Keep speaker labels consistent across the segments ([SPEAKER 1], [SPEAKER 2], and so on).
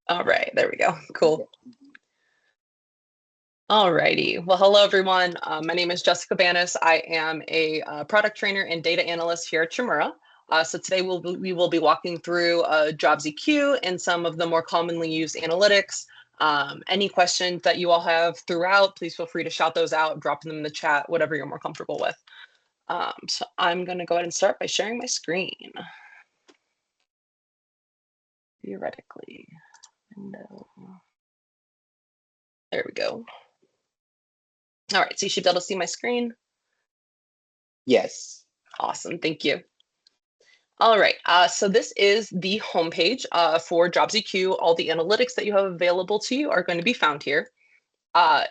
[SPEAKER 1] All right, there we go. Cool. All righty. Well, hello, everyone. My name is Jessica Banis. I am a product trainer and data analyst here at Chimera. So today we will be walking through JobsEQ and some of the more commonly used analytics. Any questions that you all have throughout, please feel free to shout those out, drop them in the chat, whatever you're more comfortable with. So I'm going to go ahead and start by sharing my screen. Theoretically. Window. There we go. All right, so you should be able to see my screen.
[SPEAKER 2] Yes.
[SPEAKER 1] Awesome, thank you. All right, so this is the homepage for JobsEQ. All the analytics that you have available to you are going to be found here.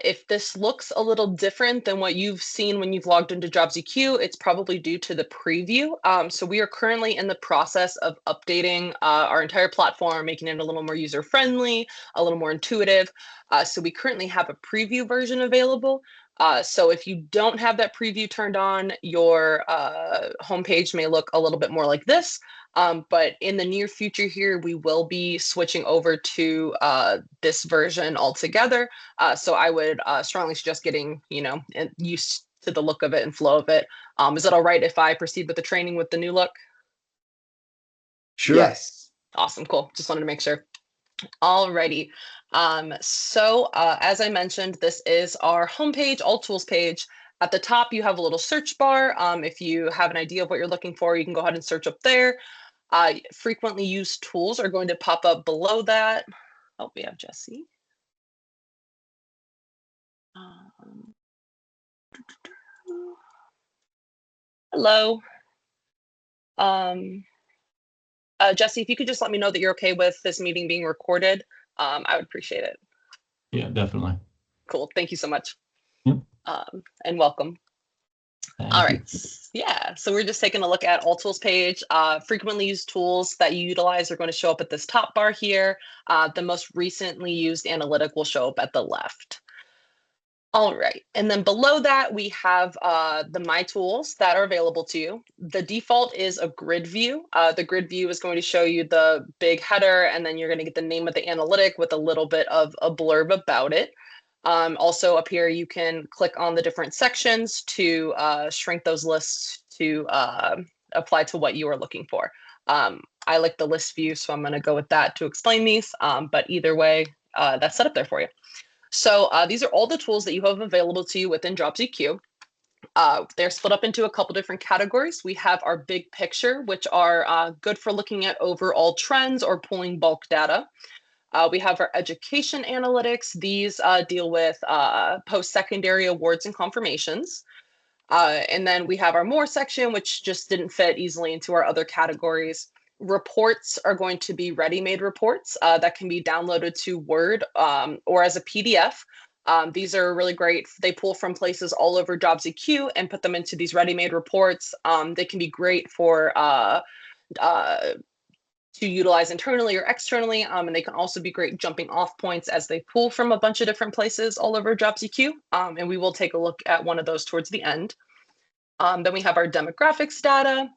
[SPEAKER 1] If this looks a little different than what you've seen when you've logged into JobsEQ, it's probably due to the preview. So we are currently in the process of updating our entire platform, making it a little more user-friendly, a little more intuitive. So we currently have a preview version available. So if you don't have that preview turned on, your homepage may look a little bit more like this. But in the near future here, we will be switching over to this version altogether. So I would strongly suggest getting, used to the look of it and flow of it. Is it all right if I proceed with the training with the new look?
[SPEAKER 2] Sure. Yes.
[SPEAKER 1] Awesome, cool. Just wanted to make sure. Alrighty. So as I mentioned, this is our homepage, all tools page. At the top, you have a little search bar. If you have an idea of what you're looking for, you can go ahead and search up there. Frequently used tools are going to pop up below that. Oh, we have Jesse. Hello. Jesse, if you could just let me know that you're okay with this meeting being recorded, I would appreciate it.
[SPEAKER 3] Yeah, definitely.
[SPEAKER 1] Cool. Thank you so much.
[SPEAKER 3] Yep.
[SPEAKER 1] And welcome. All right. Yeah. So we're just taking a look at all tools page. Frequently used tools that you utilize are going to show up at this top bar here. The most recently used analytic will show up at the left. All right, and then below that, we have the My Tools that are available to you. The default is a grid view. The grid view is going to show you the big header, and then you're going to get the name of the analytic with a little bit of a blurb about it. Also up here, you can click on the different sections to shrink those lists to apply to what you are looking for. I like the list view, so I'm going to go with that to explain these, but either way, that's set up there for you. So these are all the tools that you have available to you within JobsEQ. They're split up into a couple different categories. We have our big picture, which are good for looking at overall trends or pulling bulk data. We have our education analytics. These deal with post-secondary awards and confirmations. And then we have our more section, which just didn't fit easily into our other categories. Reports are going to be ready-made reports that can be downloaded to Word or as a PDF. These are really great. They pull from places all over JobsEQ and put them into these ready-made reports. They can be great for to utilize internally or externally, and they can also be great jumping off points as they pull from a bunch of different places all over JobsEQ. And we will take a look at one of those towards the end. Then we have our demographics data,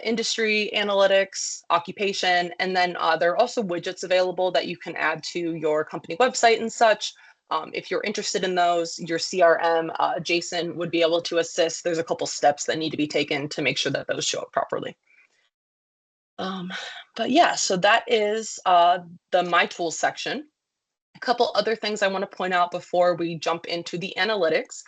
[SPEAKER 1] industry analytics, occupation, and then there are also widgets available that you can add to your company website and such. If you're interested in those, your CRM, Jason would be able to assist. There's a couple steps that need to be taken to make sure that those show up properly. But yeah, so that is the My Tools section. A couple other things I want to point out before we jump into the analytics.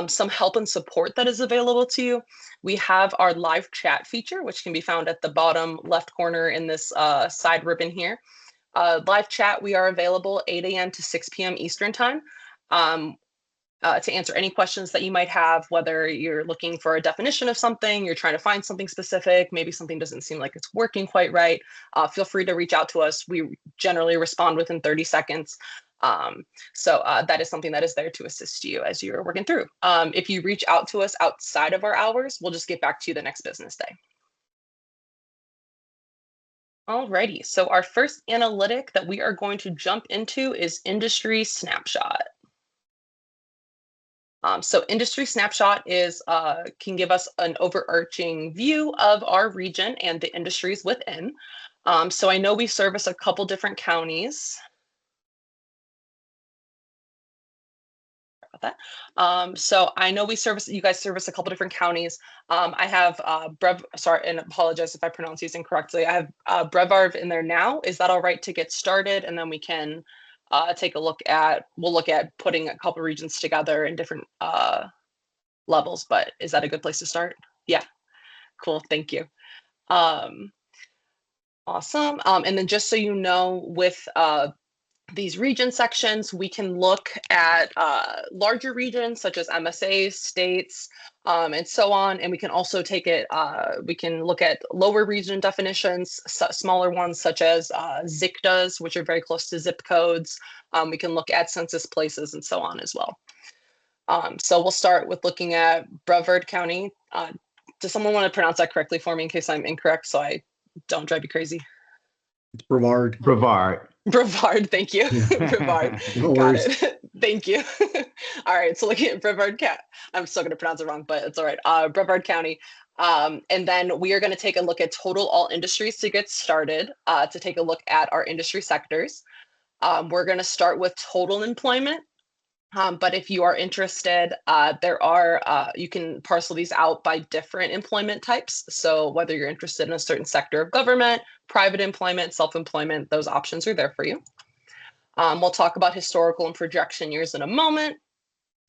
[SPEAKER 1] Some help and support that is available to you. We have our live chat feature, which can be found at the bottom left corner in this side ribbon here. Live chat, we are available 8 a.m. to 6 p.m. Eastern time to answer any questions that you might have, whether you're looking for a definition of something, you're trying to find something specific, maybe something doesn't seem like it's working quite right. Feel free to reach out to us. We generally respond within 30 seconds. So that is something that is there to assist you as you're working through. If you reach out to us outside of our hours, we'll just get back to you the next business day. Alrighty, so our first analytic that we are going to jump into is Industry Snapshot. So Industry Snapshot is can give us an overarching view of our region and the industries within. So I know we service a couple different counties. About that. So I know you guys service a couple different counties. I have sorry, and apologize if I pronounce these incorrectly. I have Brevard in there now. Is that all right to get started? And then we can take a look at, we'll look at putting a couple regions together in different levels, but is that a good place to start? Yeah, cool, thank you. Awesome. And then just so you know, with these region sections, we can look at larger regions such as MSAs, states, and so on. And we can also take it, we can look at lower region definitions, smaller ones such as ZICDAs, which are very close to zip codes. We can look at census places and so on as well. So we'll start with looking at Brevard County. Does someone want to pronounce that correctly for me in case I'm incorrect so I don't drive you crazy?
[SPEAKER 2] It's Brevard.
[SPEAKER 3] Brevard.
[SPEAKER 1] Brevard, thank you. Brevard,
[SPEAKER 2] No
[SPEAKER 1] got
[SPEAKER 2] worries.
[SPEAKER 1] it. Thank you. All right, so looking at Brevard County, I'm still going to pronounce it wrong, but it's all right. Brevard County. And then we are going to take a look at total all industries to get started, to take a look at our industry sectors. We're going to start with total employment. But if you are interested, you can parcel these out by different employment types. So whether you're interested in a certain sector of government, private employment, self-employment, those options are there for you. We'll talk about historical and projection years in a moment.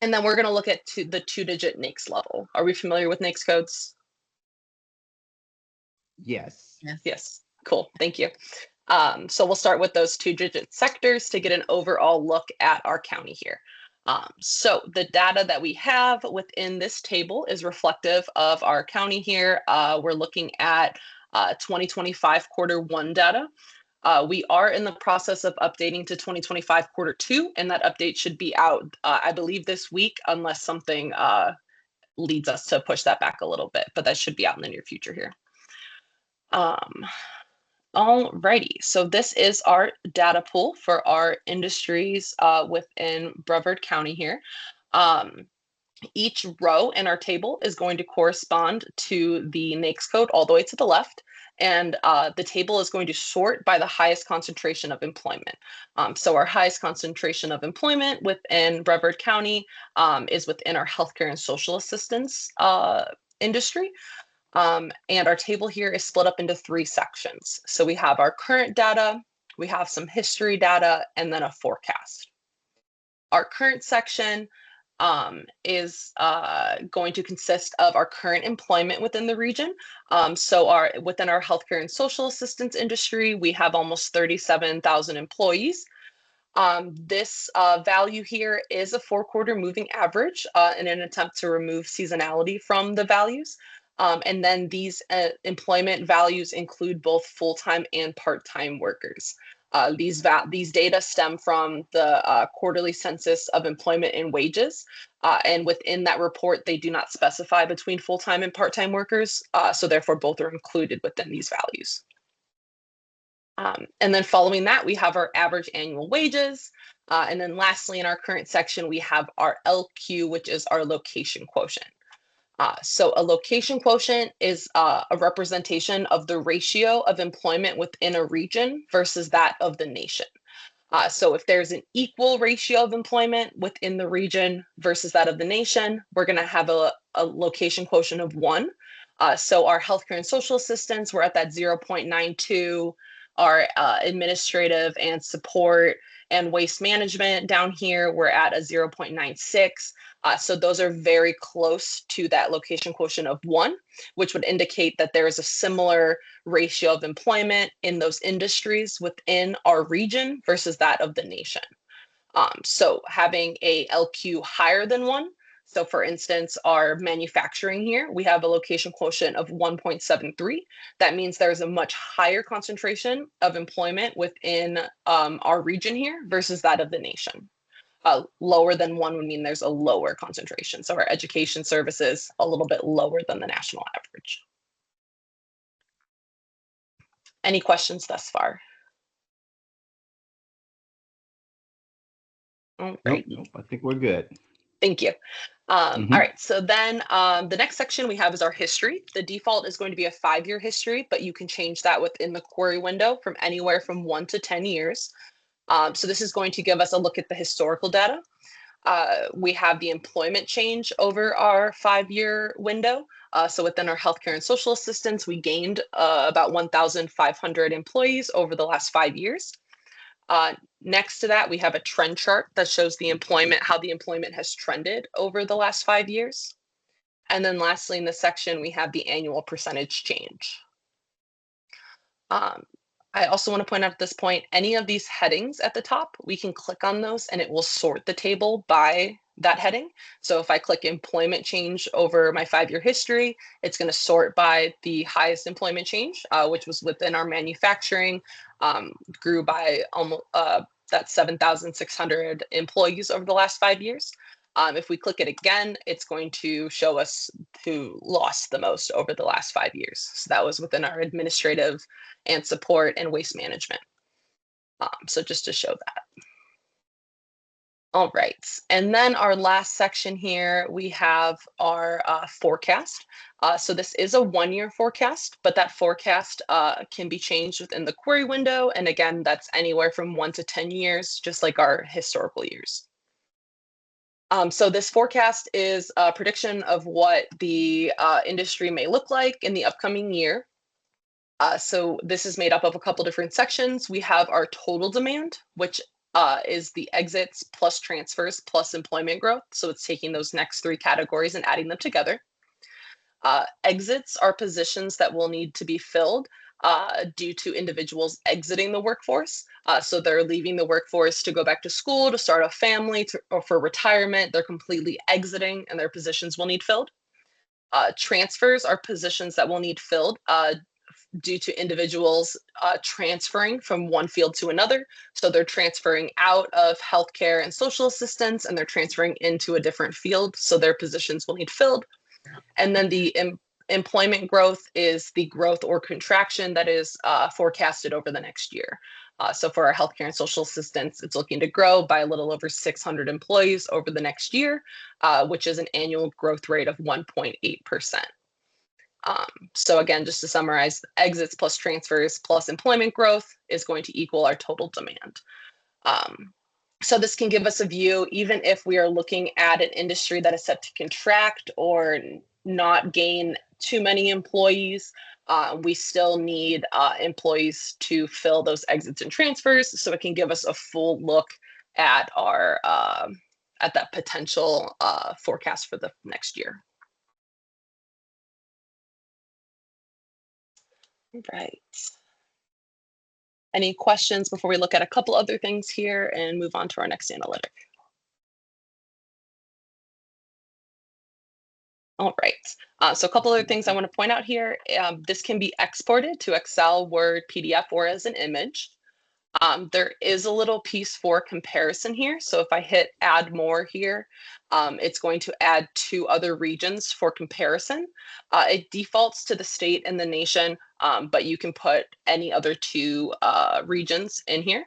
[SPEAKER 1] And then we're going to look at the two-digit NAICS level. Are we familiar with NAICS codes?
[SPEAKER 3] Yes.
[SPEAKER 1] Yes. Cool. Thank you. So we'll start with those two-digit sectors to get an overall look at our county here. So the data that we have within this table is reflective of our county here. We're looking at 2025 Q1 data. We are in the process of updating to 2025 Q2, and that update should be out, I believe, this week, unless something leads us to push that back a little bit, but that should be out in the near future here. Alrighty, so this is our data pool for our industries within Brevard County here. Each row in our table is going to correspond to the NAICS code all the way to the left, and the table is going to sort by the highest concentration of employment. So our highest concentration of employment within Brevard County is within our healthcare and social assistance industry. And our table here is split up into 3 sections. So we have our current data, we have some history data, and then a forecast. Our current section is going to consist of our current employment within the region. So within our healthcare and social assistance industry, we have almost 37,000 employees. This value here is a 4-quarter moving average in an attempt to remove seasonality from the values. And then these employment values include both full-time and part-time workers. These data stem from the quarterly census of employment and wages. And within that report, they do not specify between full-time and part-time workers. So therefore, both are included within these values. And then following that, we have our average annual wages. And then lastly, in our current section, we have our LQ, which is our location quotient. So a location quotient is a representation of the ratio of employment within a region versus that of the nation. So if there's an equal ratio of employment within the region versus that of the nation, we're going to have a location quotient of 1. So our healthcare and social assistance, we're at that 0.92. Our administrative and support and waste management down here, we're at a 0.96. So those are very close to that location quotient of 1, which would indicate that there is a similar ratio of employment in those industries within our region versus that of the nation. So having a LQ higher than 1, so for instance, our manufacturing here, we have a location quotient of 1.73. That means there's a much higher concentration of employment within our region here versus that of the nation. Lower than 1 would mean there's a lower concentration. So our education services a little bit lower than the national average. Any questions thus far?
[SPEAKER 3] Nope, I think we're good.
[SPEAKER 1] Thank you.
[SPEAKER 2] Mhm.
[SPEAKER 1] All right, so then the next section we have is our history. The default is going to be a 5-year history, but you can change that within the query window from anywhere from 1 to 10 years. So this is going to give us a look at the historical data. We have the employment change over our 5-year window. So within our healthcare and social assistance, we gained about 1,500 employees over the last 5 years. Next to that, we have a trend chart that shows the employment, how the employment has trended over the last 5 years. And then lastly, in this section, we have the annual percentage change. Um, I also want to point out at this point, any of these headings at the top, we can click on those and it will sort the table by that heading. So if I click employment change over my 5-year history, it's going to sort by the highest employment change, which was within our manufacturing, grew by almost that 7,600 employees over the last 5 years. If we click it again, it's going to show us who lost the most over the last 5 years. So that was within our administrative and support and waste management. So just to show that. All right, and then our last section here, we have our forecast. So this is a 1-year forecast, but that forecast can be changed within the query window. And again, that's anywhere from 1 to 10 years, just like our historical years. So this forecast is a prediction of what the industry may look like in the upcoming year. So this is made up of a couple different sections. We have our total demand, which is the exits plus transfers plus employment growth. So it's taking those next 3 categories and adding them together. Exits are positions that will need to be filled due to individuals exiting the workforce. So they're leaving the workforce to go back to school, to start a family, or for retirement. They're completely exiting and their positions will need filled. Transfers are positions that will need filled due to individuals transferring from one field to another. So they're transferring out of healthcare and social assistance and they're transferring into a different field. So their positions will need filled. And then the employment growth is the growth or contraction that is forecasted over the next year. So for our healthcare and social assistance, it's looking to grow by a little over 600 employees over the next year, which is an annual growth rate of 1.8%. So again, just to summarize, exits plus transfers plus employment growth is going to equal our total demand. So this can give us a view, even if we are looking at an industry that is set to contract or not gain too many employees, we still need employees to fill those exits and transfers. So it can give us a full look at our at that potential forecast for the next year. Right. Any questions before we look at a couple other things here and move on to our next analytic? All right. So a couple other things I want to point out here. This can be exported to Excel, Word, PDF, or as an image. There is a little piece for comparison here. So if I hit add more here, it's going to add 2 other regions for comparison. It defaults to the state and the nation, but you can put any other 2 regions in here.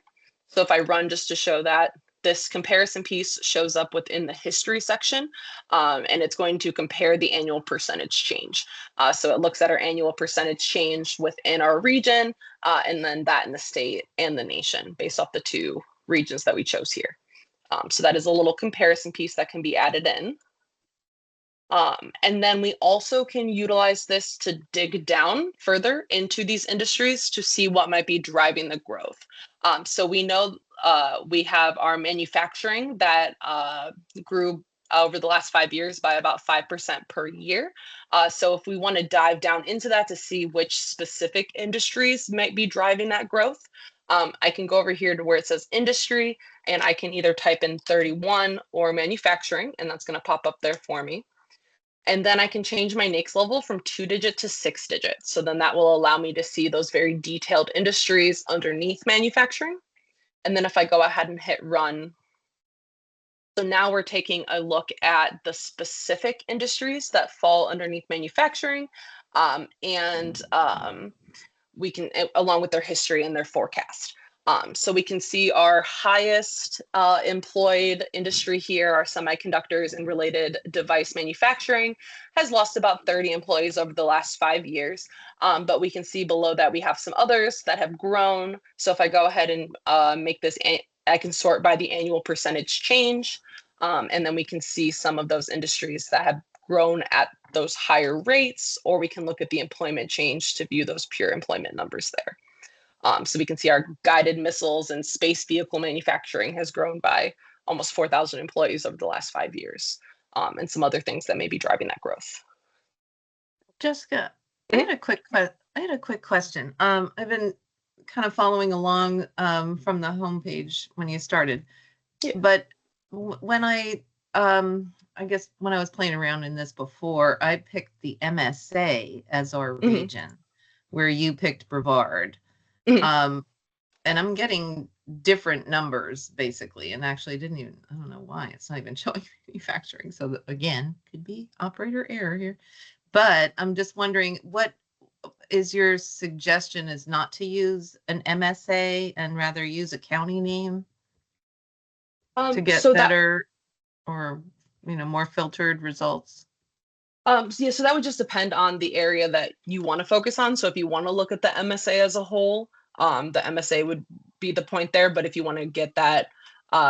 [SPEAKER 1] So if I run just to show that, this comparison piece shows up within the history section, and it's going to compare the annual percentage change. So it looks at our annual percentage change within our region, and then that in the state and the nation based off the 2 regions that we chose here. So that is a little comparison piece that can be added in. And then we also can utilize this to dig down further into these industries to see what might be driving the growth. So we know we have our manufacturing that grew over the last 5 years by about 5% per year. So if we want to dive down into that to see which specific industries might be driving that growth, I can go over here to where it says industry, and I can either type in 31 or manufacturing, and that's going to pop up there for me. And then I can change my NAICS level from 2-digit to 6-digit. So then that will allow me to see those very detailed industries underneath manufacturing. And then if I go ahead and hit run, so now we're taking a look at the specific industries that fall underneath manufacturing, and we can, along with their history and their forecast. So we can see our highest employed industry here, our semiconductors and related device manufacturing, has lost about 30 employees over the last 5 years. But we can see below that we have some others that have grown. So if I go ahead and make this, I can sort by the annual percentage change. And then we can see some of those industries that have grown at those higher rates, or we can look at the employment change to view those pure employment numbers there. So we can see our guided missiles and space vehicle manufacturing has grown by almost 4,000 employees over the last 5 years, and some other things that may be driving that growth.
[SPEAKER 3] Jessica, I had a quick question. I've been kind of following along from the homepage when you started, but when I guess when I was playing around in this before, I picked the MSA as our region, where you picked Brevard. And I'm getting different numbers basically, and actually I don't know why it's not even showing manufacturing. So that, again, could be operator error here, but I'm just wondering, what is your suggestion is not to use an MSA and rather use a county name to get better or, more filtered results?
[SPEAKER 1] Yeah, so that would just depend on the area that you want to focus on. So if you want to look at the MSA as a whole, the MSA would be the point there. But if you want to get that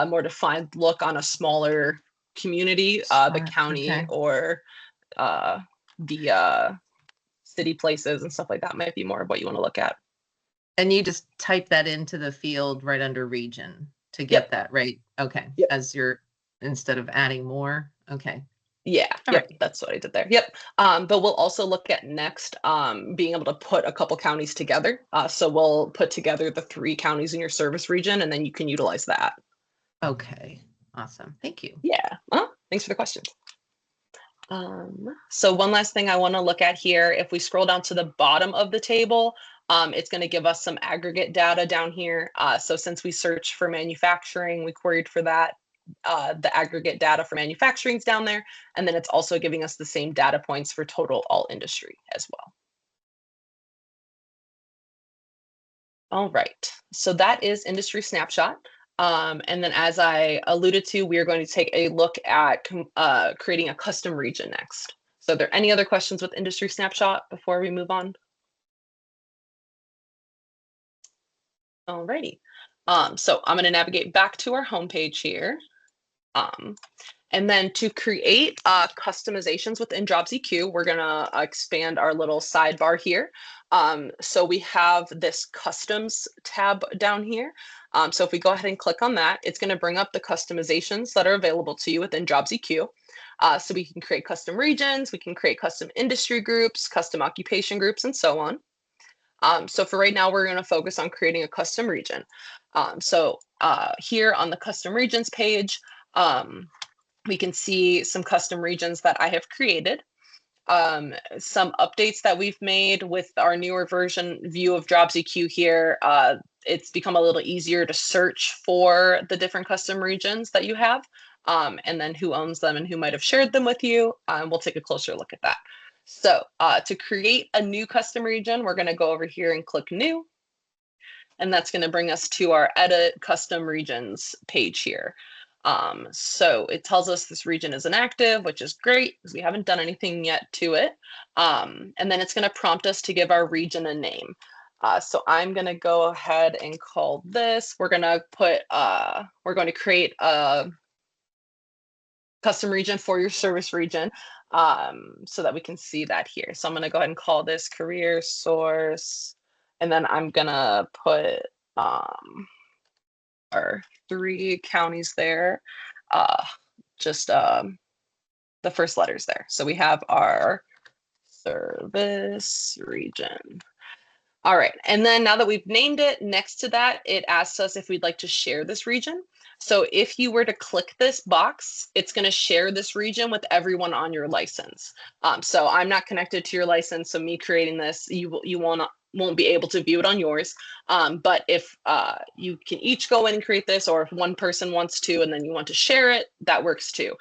[SPEAKER 1] more defined look on a smaller community, the county or the city places and stuff like that might be more of what you want to look at.
[SPEAKER 3] And you just type that into the field right under region to get that, right? Okay. As you're, instead of adding more. Okay.
[SPEAKER 1] Yeah, that's what I did there. But we'll also look at next being able to put a couple counties together. So we'll put together the 3 counties in your service region, and then you can utilize that.
[SPEAKER 3] Okay, awesome. Thank you.
[SPEAKER 1] Yeah, thanks for the question. So one last thing I want to look at here, if we scroll down to the bottom of the table, it's going to give us some aggregate data down here. So since we searched for manufacturing, we queried for that. The aggregate data for manufacturing is down there, and then it's also giving us the same data points for total all industry as well. All right, so that is industry snapshot. And then as I alluded to, we are going to take a look at creating a custom region next. So are there any other questions with industry snapshot before we move on? All righty, so I'm going to navigate back to our homepage here. And then to create customizations within JobsEQ, we're gonna expand our little sidebar here. So we have this customs tab down here. So if we go ahead and click on that, it's gonna bring up the customizations that are available to you within JobsEQ. So we can create custom regions, we can create custom industry groups, custom occupation groups, and so on. So for right now, we're gonna focus on creating a custom region. So here on the custom regions page, we can see some custom regions that I have created, some updates that we've made with our newer version view of JobsEQ here. It's become a little easier to search for the different custom regions that you have, and then who owns them and who might have shared them with you. We'll take a closer look at that. So to create a new custom region, we're going to go over here and click New. And that's going to bring us to our Edit Custom Regions page here. So it tells us this region is inactive, which is great because we haven't done anything yet to it. And then it's going to prompt us to give our region a name. So I'm going to go ahead and call this, we're going to create a custom region for your service region, so that we can see that here. So I'm going to go ahead and call this CareerSource, and then I'm going to put our 3 counties there, just the first letters there. So we have our service region. All right, and then now that we've named it, next to that, it asks us if we'd like to share this region. So if you were to click this box, it's going to share this region with everyone on your license. So I'm not connected to your license, so me creating this, you won't be able to view it on yours. But if you can each go in and create this, or if one person wants to and then you want to share it, that works too.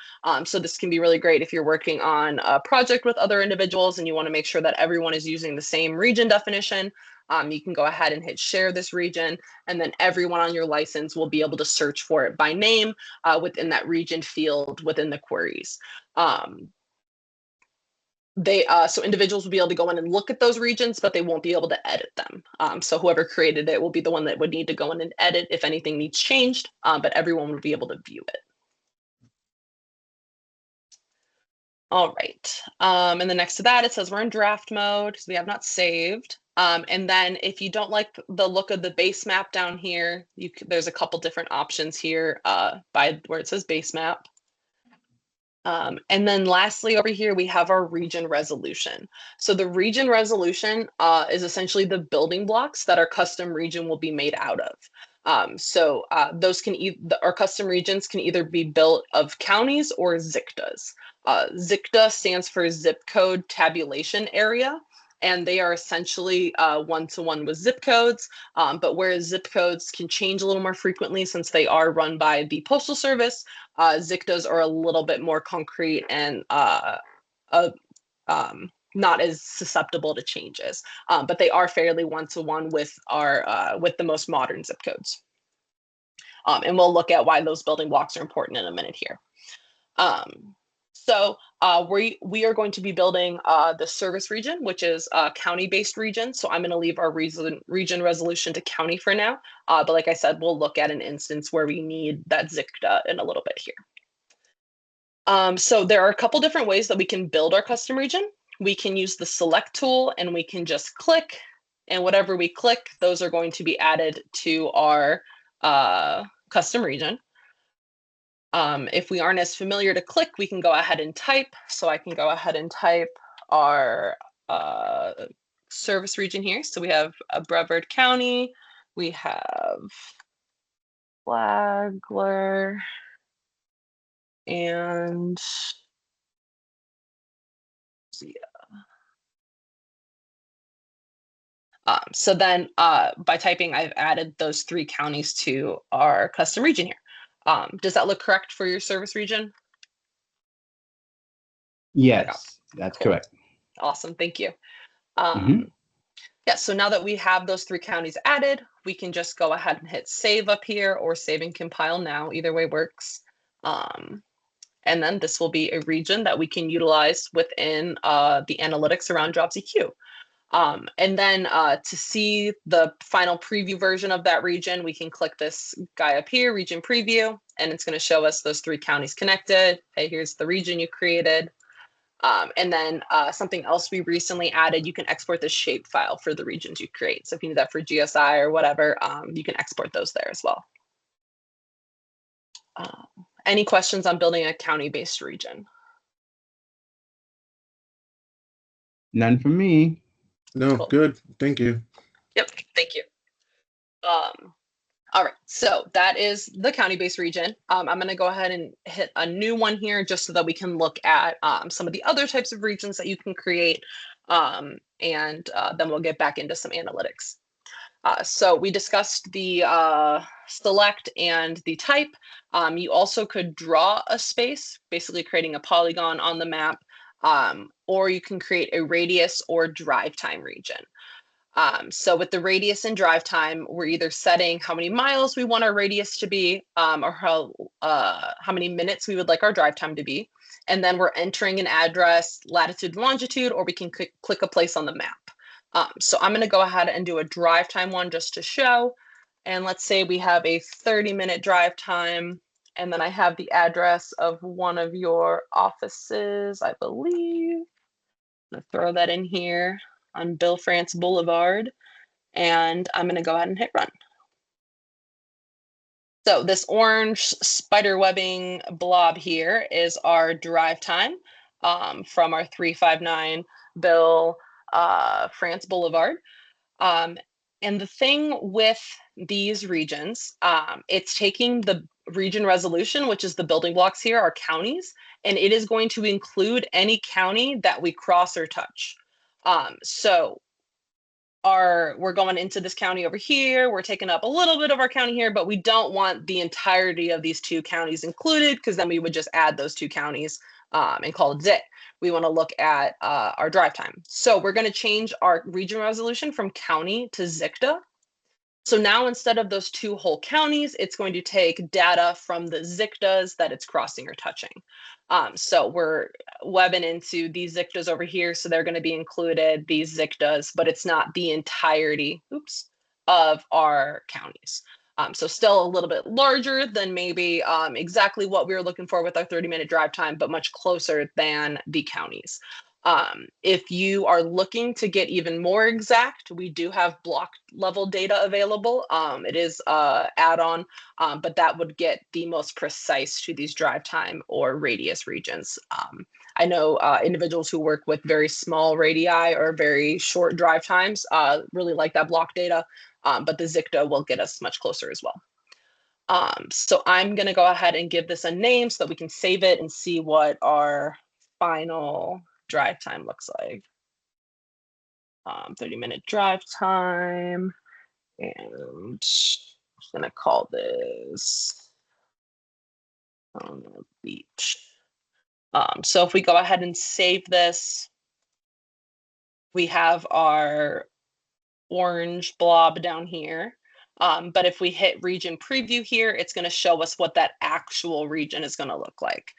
[SPEAKER 1] So this can be really great if you're working on a project with other individuals and you want to make sure that everyone is using the same region definition. You can go ahead and hit share this region, and then everyone on your license will be able to search for it by name within that region field within the queries. So individuals will be able to go in and look at those regions, but they won't be able to edit them. So whoever created it will be the one that would need to go in and edit if anything needs changed, but everyone would be able to view it. All right, and then next to that, it says we're in draft mode because we have not saved. And then if you don't like the look of the base map down here, there's a couple different options here by where it says base map. And then lastly, over here, we have our region resolution. So the region resolution is essentially the building blocks that our custom region will be made out of. Those our custom regions can either be built of counties or ZICTAs. ZICTA stands for zip code tabulation area, and they are essentially one-to-one with zip codes, but whereas zip codes can change a little more frequently since they are run by the Postal Service, ZICTAs are a little bit more concrete and not as susceptible to changes, but they are fairly one-to-one with the most modern zip codes. And we'll look at why those building blocks are important in a minute here. We are going to be building the service region, which is a county-based region. So I'm going to leave our region resolution to county for now. But like I said, we'll look at an instance where we need that ZICTA in a little bit here. So there are a couple different ways that we can build our custom region. We can use the select tool and we can just click, and whatever we click, those are going to be added to our custom region. If we aren't as familiar to click, we can go ahead and type. So I can go ahead and type our service region here. So we have Brevard County, we have Flagler, and so then by typing, I've added those 3 counties to our custom region here. Does that look correct for your service region?
[SPEAKER 2] Yes, that's correct.
[SPEAKER 1] Awesome, thank you. Yeah, so now that we have those 3 counties added, we can just go ahead and hit save up here or save and compile now. Either way works. And then this will be a region that we can utilize within the analytics around JobsEQ. And then to see the final preview version of that region, we can click this guy up here, region preview, and it's going to show us those 3 counties connected. Hey, here's the region you created. And then something else we recently added, you can export the shape file for the regions you create. So if you need that for GSI or whatever, you can export those there as well. Any questions on building a county-based region?
[SPEAKER 2] None for me.
[SPEAKER 4] No,
[SPEAKER 1] Cool.
[SPEAKER 4] Good. Thank you.
[SPEAKER 1] Yep, thank you. All right, so that is the county-based region. I'm going to go ahead and hit a new one here just so that we can look at some of the other types of regions that you can create, and then we'll get back into some analytics. So we discussed the select and the type. You also could draw a space, basically creating a polygon on the map, or you can create a radius or drive time region. So with the radius and drive time, we're either setting how many miles we want our radius to be, or how many minutes we would like our drive time to be. And then we're entering an address, latitude, and longitude, or we can click a place on the map. So I'm going to go ahead and do a drive time one just to show. And let's say we have a 30-minute drive time. And then I have the address of one of your offices, I believe. I'm going to throw that in here on Bill France Boulevard. And I'm going to go ahead and hit run. So this orange spider webbing blob here is our drive time from our 359 Bill France Boulevard. And the thing with these regions, it's taking the region resolution, which is the building blocks here, our counties, and it is going to include any county that we cross or touch. So we're going into this county over here, we're taking up a little bit of our county here, but we don't want the entirety of these 2 counties included, because then we would just add those 2 counties and call it. We want to look at our drive time. So we're going to change our region resolution from county to ZICTA. So now instead of those 2 whole counties, it's going to take data from the ZICTAs that it's crossing or touching. So we're webbing into these ZICTAs over here. So they're going to be included, these ZICTAs, but it's not the entirety, of our counties. So still a little bit larger than maybe exactly what we were looking for with our 30-minute drive time, but much closer than the counties. If you are looking to get even more exact, we do have block level data available. It is add-on, but that would get the most precise to these drive time or radius regions. I know individuals who work with very small radii or very short drive times really like that block data, but the ZICTA will get us much closer as well. So I'm going to go ahead and give this a name so that we can save it and see what our final drive time looks like. 30-minute drive time, and I'm just going to call this beach. So if we go ahead and save this, we have our orange blob down here. But if we hit region preview here, it's going to show us what that actual region is going to look like.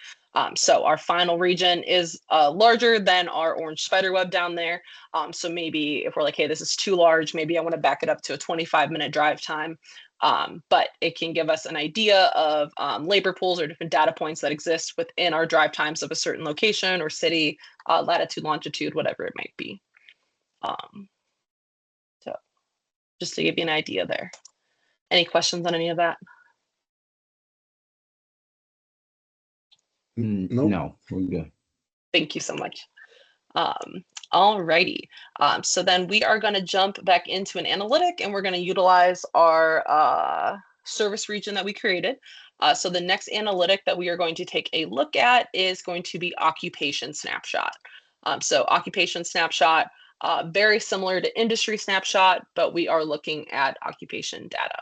[SPEAKER 1] So our final region is larger than our orange spider web down there. So maybe if we're like, hey, this is too large, maybe I want to back it up to a 25-minute drive time. But it can give us an idea of labor pools or different data points that exist within our drive times of a certain location or city, latitude, longitude, whatever it might be. So just to give you an idea there. Any questions on any of that?
[SPEAKER 4] Nope.
[SPEAKER 2] No, we're good.
[SPEAKER 1] Thank you so much. All righty. So then we are going to jump back into an analytic, and we're going to utilize our service region that we created. So the next analytic that we are going to take a look at is going to be occupation snapshot. So occupation snapshot, very similar to industry snapshot, but we are looking at occupation data.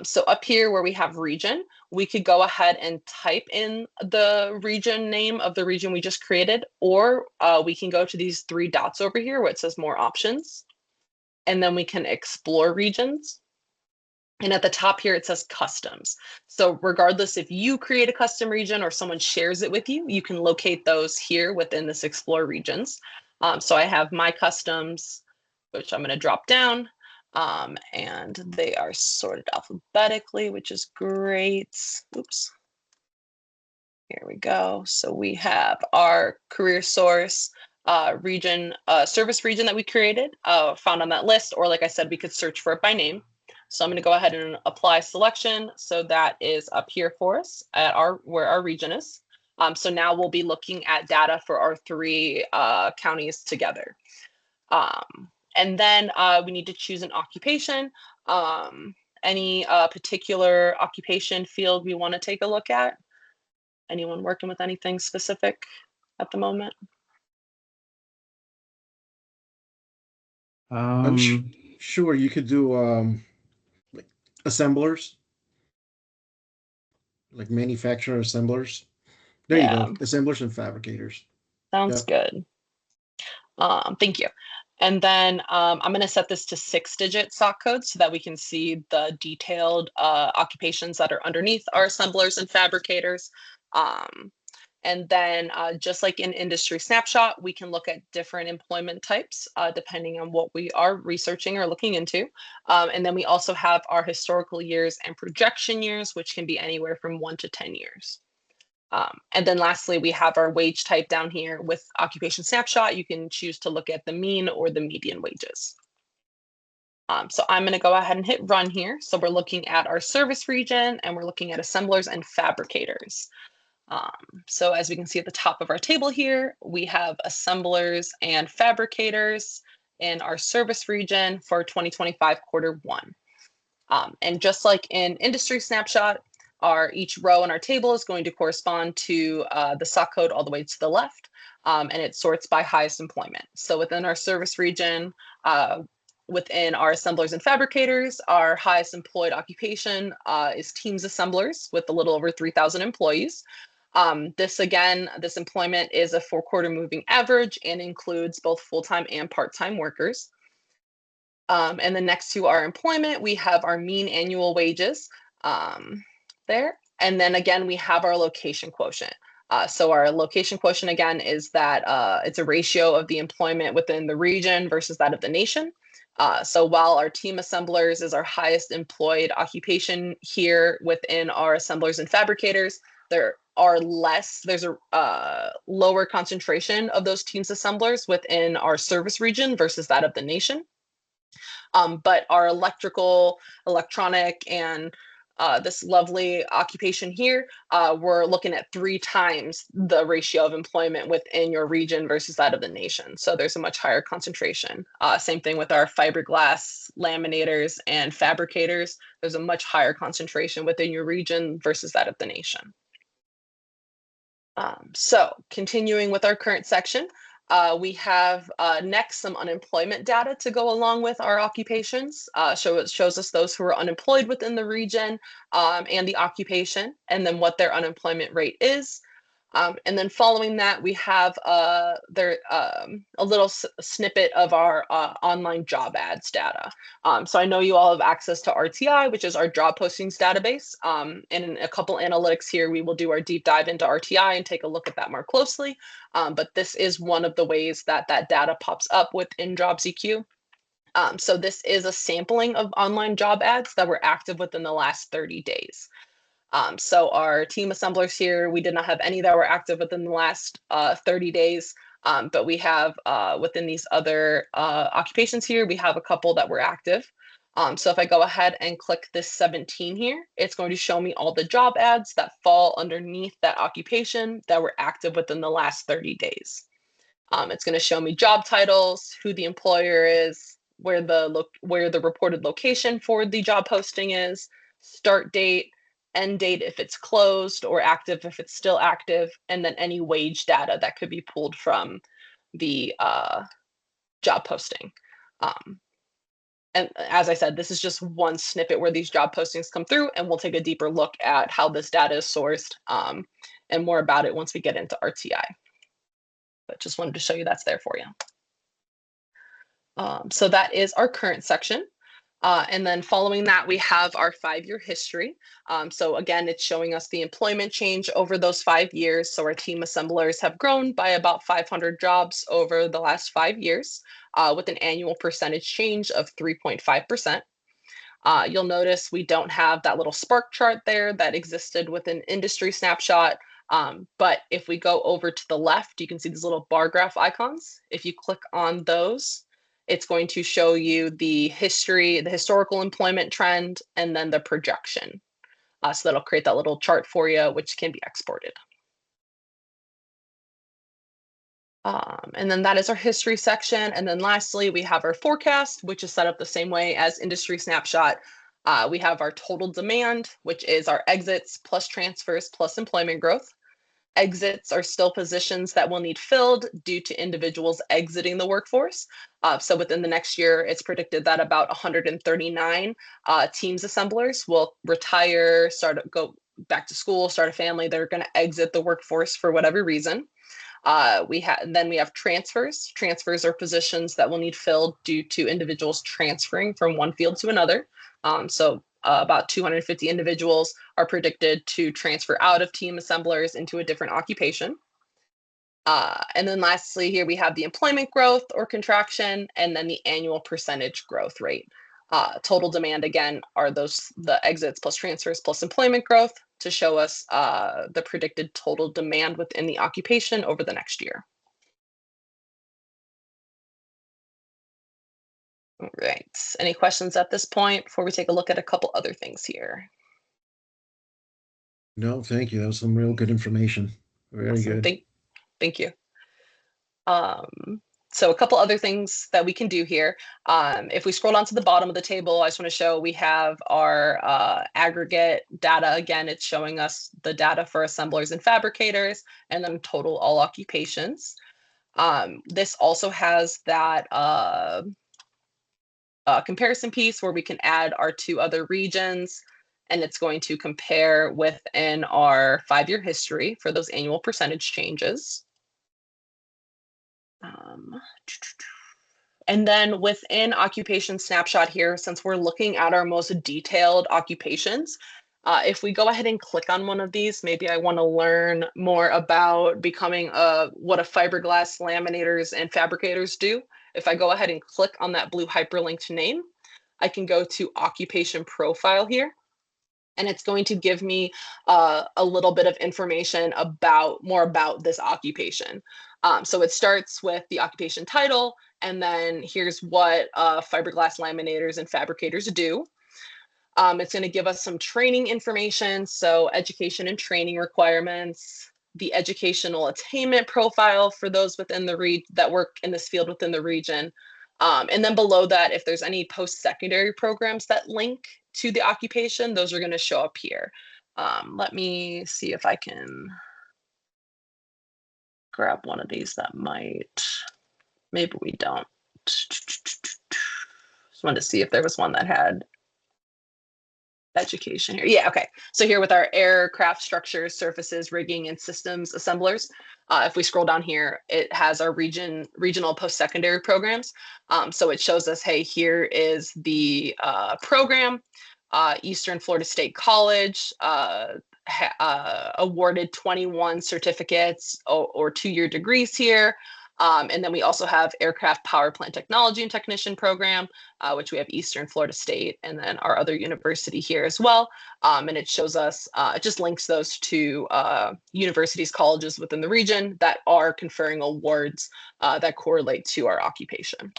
[SPEAKER 1] So up here where we have region, we could go ahead and type in the region name of the region we just created, or we can go to these 3 dots over here where it says more options, and then we can explore regions. And at the top here, it says customs. So regardless if you create a custom region or someone shares it with you, you can locate those here within this explore regions. So I have my customs, which I'm going to drop down. And they are sorted alphabetically, which is great. Oops. Here we go. So we have our CareerSource region, service region that we created, found on that list, or like I said, we could search for it by name. So I'm going to go ahead and apply selection. So that is up here for us at where our region is. So now we'll be looking at data for our 3 counties together. And then we need to choose an occupation. Any particular occupation field we want to take a look at? Anyone working with anything specific at the moment?
[SPEAKER 4] I'm sure you could do like assemblers, like manufacturer assemblers. There you go, assemblers and fabricators.
[SPEAKER 1] Sounds good. Thank you. And then I'm going to set this to 6-digit SOC code so that we can see the detailed occupations that are underneath our assemblers and fabricators. And then just like in industry snapshot, we can look at different employment types depending on what we are researching or looking into. And then we also have our historical years and projection years, which can be anywhere from 1 to 10 years. And then lastly, we have our wage type down here with occupation snapshot. You can choose to look at the mean or the median wages. So I'm going to go ahead and hit run here. So we're looking at our service region, and we're looking at assemblers and fabricators. So as we can see at the top of our table here, we have assemblers and fabricators in our service region for 2025 Q1. And just like in industry snapshot, each row in our table is going to correspond to the SOC code all the way to the left, and it sorts by highest employment. So within our service region, within our assemblers and fabricators, our highest employed occupation is teams assemblers with a little over 3,000 employees. This employment is a 4-quarter moving average and includes both full-time and part-time workers. And then next to our employment, we have our mean annual wages there. And then again, we have our location quotient. So our location quotient again is that it's a ratio of the employment within the region versus that of the nation. So while our team assemblers is our highest employed occupation here within our assemblers and fabricators, there's a lower concentration of those teams assemblers within our service region versus that of the nation. But our electrical, electronic, and this lovely occupation here, we're looking at 3 times the ratio of employment within your region versus that of the nation. So there's a much higher concentration. Same thing with our fiberglass laminators and fabricators. There's a much higher concentration within your region versus that of the nation. So continuing with our current section, we have next some unemployment data to go along with our occupations. So it shows us those who are unemployed within the region and the occupation, and then what their unemployment rate is. And then following that, we have a little snippet of our online job ads data. So I know you all have access to RTI, which is our job postings database. And in a couple analytics here, we will do our deep dive into RTI and take a look at that more closely. But this is one of the ways that that data pops up within JobsEQ. So this is a sampling of online job ads that were active within the last 30 days. So our team assemblers here, we did not have any that were active within the last 30 days, but we have within these other occupations here, we have a couple that were active. So if I go ahead and click this 17 here, it's going to show me all the job ads that fall underneath that occupation that were active within the last 30 days. It's going to show me job titles, who the employer is, where the reported location for the job posting is, start date, end date if it's closed, or active if it's still active, and then any wage data that could be pulled from the job posting. And as I said, this is just one snippet where these job postings come through, and we'll take a deeper look at how this data is sourced and more about it once we get into RTI. But just wanted to show you that's there for you. So that is our current section. And then following that, we have our 5-year history. So again, it's showing us the employment change over those 5 years. So our team assemblers have grown by about 500 jobs over the last 5 years with an annual percentage change of 3.5%. You'll notice we don't have that little spark chart there that existed with an industry snapshot. But if we go over to the left, you can see these little bar graph icons. If you click on those, it's going to show you the history, the historical employment trend, and then the projection. So that'll create that little chart for you, which can be exported. And then that is our history section. And then lastly, we have our forecast, which is set up the same way as industry snapshot. We have our total demand, which is our exits plus transfers plus employment growth. Exits are still positions that will need filled due to individuals exiting the workforce. So within the next year, it's predicted that about 139 teams assemblers will retire, go back to school, start a family. They're going to exit the workforce for whatever reason. Then we have transfers. Transfers are positions that will need filled due to individuals transferring from one field to another. About 250 individuals are predicted to transfer out of team assemblers into a different occupation. And then lastly, here we have the employment growth or contraction, and then the annual percentage growth rate. Total demand, again, are the exits plus transfers plus employment growth to show us the predicted total demand within the occupation over the next year. All right. Any questions at this point before we take a look at a couple other things here?
[SPEAKER 4] No, thank you. That was some real good information. Very
[SPEAKER 1] Awesome.
[SPEAKER 4] good.
[SPEAKER 1] Thank you. So a couple other things that we can do here. If we scroll down to the bottom of the table, I just want to show we have our aggregate data. Again, it's showing us the data for assemblers and fabricators, and then total all occupations. This also has that comparison piece where we can add our 2 other regions and it's going to compare within our 5-year history for those annual percentage changes. And then within occupation snapshot here, since we're looking at our most detailed occupations, if we go ahead and click on one of these, maybe I want to learn more about becoming what a fiberglass laminators and fabricators do. If I go ahead and click on that blue hyperlinked name, I can go to occupation profile here, and it's going to give me a little bit of information more about this occupation. So it starts with the occupation title, and then here's what fiberglass laminators and fabricators do. It's going to give us some training information, so education and training requirements, the educational attainment profile for those within the that work in this field within the region. And then below that, if there's any post-secondary programs that link to the occupation, those are going to show up here. Let me see if I can grab one of these that might, maybe we don't. Just wanted to see if there was one that had education here. Yeah, okay. So here with our aircraft structures, surfaces, rigging, and systems assemblers, if we scroll down here, it has our regional post-secondary programs. So it shows us, hey, here is the program. Eastern Florida State College awarded 21 certificates or 2-year degrees here. And then we also have aircraft power plant technology and technician program, which we have Eastern Florida State, and then our other university here as well. And it shows us, it just links those to universities, colleges within the region that are conferring awards that correlate to our occupation.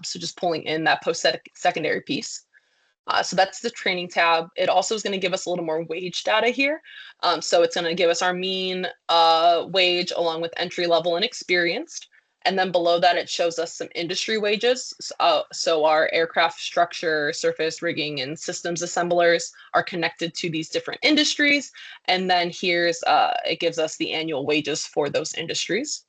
[SPEAKER 1] So just pulling in that post-secondary piece. So that's the training tab. It also is going to give us a little more wage data here. So it's going to give us our mean wage along with entry level and experienced. And then below that, it shows us some industry wages. So our aircraft structure, surface rigging, and systems assemblers are connected to these different industries. And then here's, it gives us the annual wages for those industries.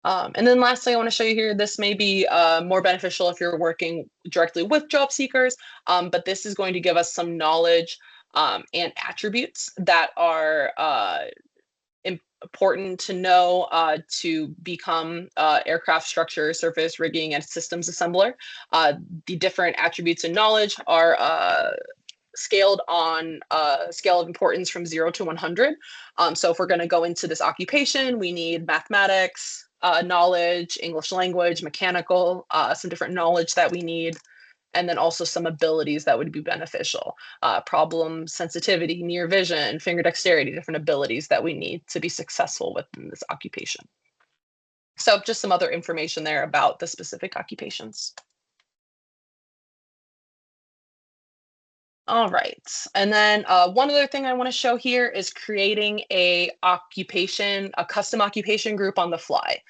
[SPEAKER 1] And then lastly, I want to show you here, this may be more beneficial if you're working directly with job seekers, but this is going to give us some knowledge and attributes that are important to know to become aircraft structure, surface rigging, and systems assembler. The different attributes and knowledge are scaled on a scale of importance from 0 to 100. So if we're going to go into this occupation, we need mathematics, knowledge, English language, mechanical, some different knowledge that we need, and then also some abilities that would be beneficial. Problem sensitivity, near vision, finger dexterity, different abilities that we need to be successful within this occupation. So just some other information there about the specific occupations. All right, and then one other thing I want to show here is creating a custom occupation group on the fly.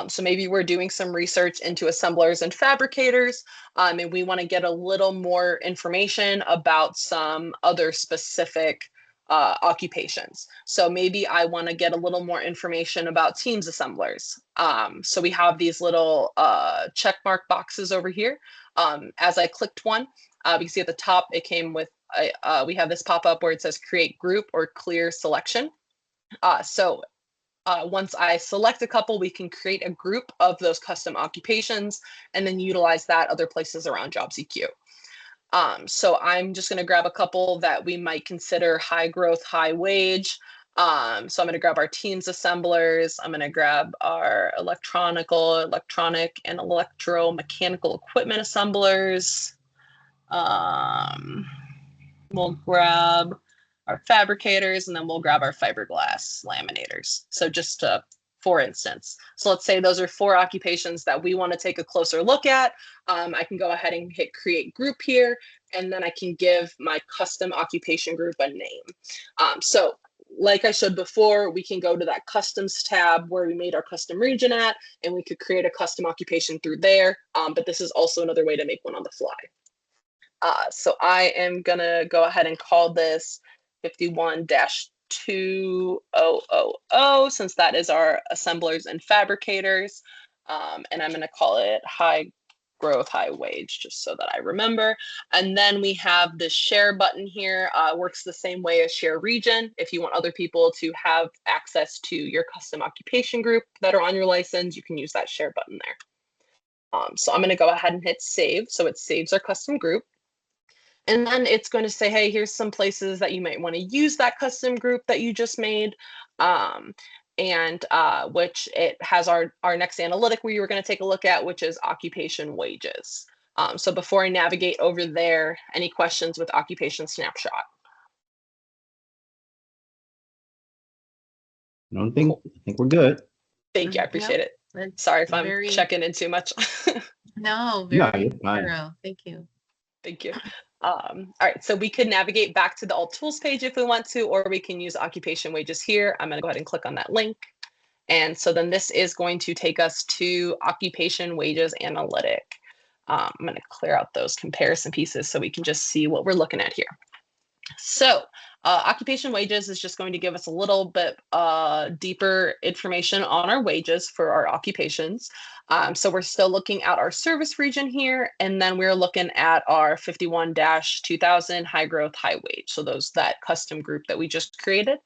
[SPEAKER 1] So maybe we're doing some research into assemblers and fabricators, and we want to get a little more information about some other specific occupations. So maybe I want to get a little more information about teams assemblers. So we have these little check mark boxes over here. As I clicked one, you can see at the top, it came with, we have this pop-up where it says create group or clear selection. So once I select a couple, we can create a group of those custom occupations and then utilize that other places around JobsEQ. So I'm just going to grab a couple that we might consider high growth, high wage. So I'm going to grab our teams assemblers. I'm going to grab our electronic, and electromechanical equipment assemblers. We'll grab our fabricators, and then we'll grab our fiberglass laminators. So just for instance, so let's say those are 4 occupations that we want to take a closer look at. I can go ahead and hit create group here, and then I can give my custom occupation group a name. So like I showed before, we can go to that customs tab where we made our custom region at, and we could create a custom occupation through there. But this is also another way to make one on the fly. So I am gonna go ahead and call this 51-2000, since that is our assemblers and fabricators. And I'm gonna call it high growth, high wage, just so that I remember. And then we have the share button here. Works the same way as share region. If you want other people to have access to your custom occupation group that are on your license, you can use that share button there. So I'm going to go ahead and hit save. So it saves our custom group. And then it's going to say, hey, here's some places that you might want to use that custom group that you just made. Which it has our next analytic we were going to take a look at, which is occupation wages. So before I navigate over there, any questions with occupation snapshot?
[SPEAKER 2] I think we're good.
[SPEAKER 1] Thank you. I appreciate it. Sorry if I'm checking in too much.
[SPEAKER 3] No,
[SPEAKER 2] No,
[SPEAKER 3] very
[SPEAKER 2] you're fine.
[SPEAKER 3] thorough. Thank you.
[SPEAKER 1] Thank you. All right, so we could navigate back to the All Tools page if we want to, or we can use occupation wages here. I'm going to go ahead and click on that link. And so then this is going to take us to occupation wages analytic. I'm going to clear out those comparison pieces so we can just see what we're looking at here. So occupation wages is just going to give us a little bit deeper information on our wages for our occupations. So we're still looking at our service region here, and then we're looking at our 51-2000 high growth, high wage. So that custom group that we just created.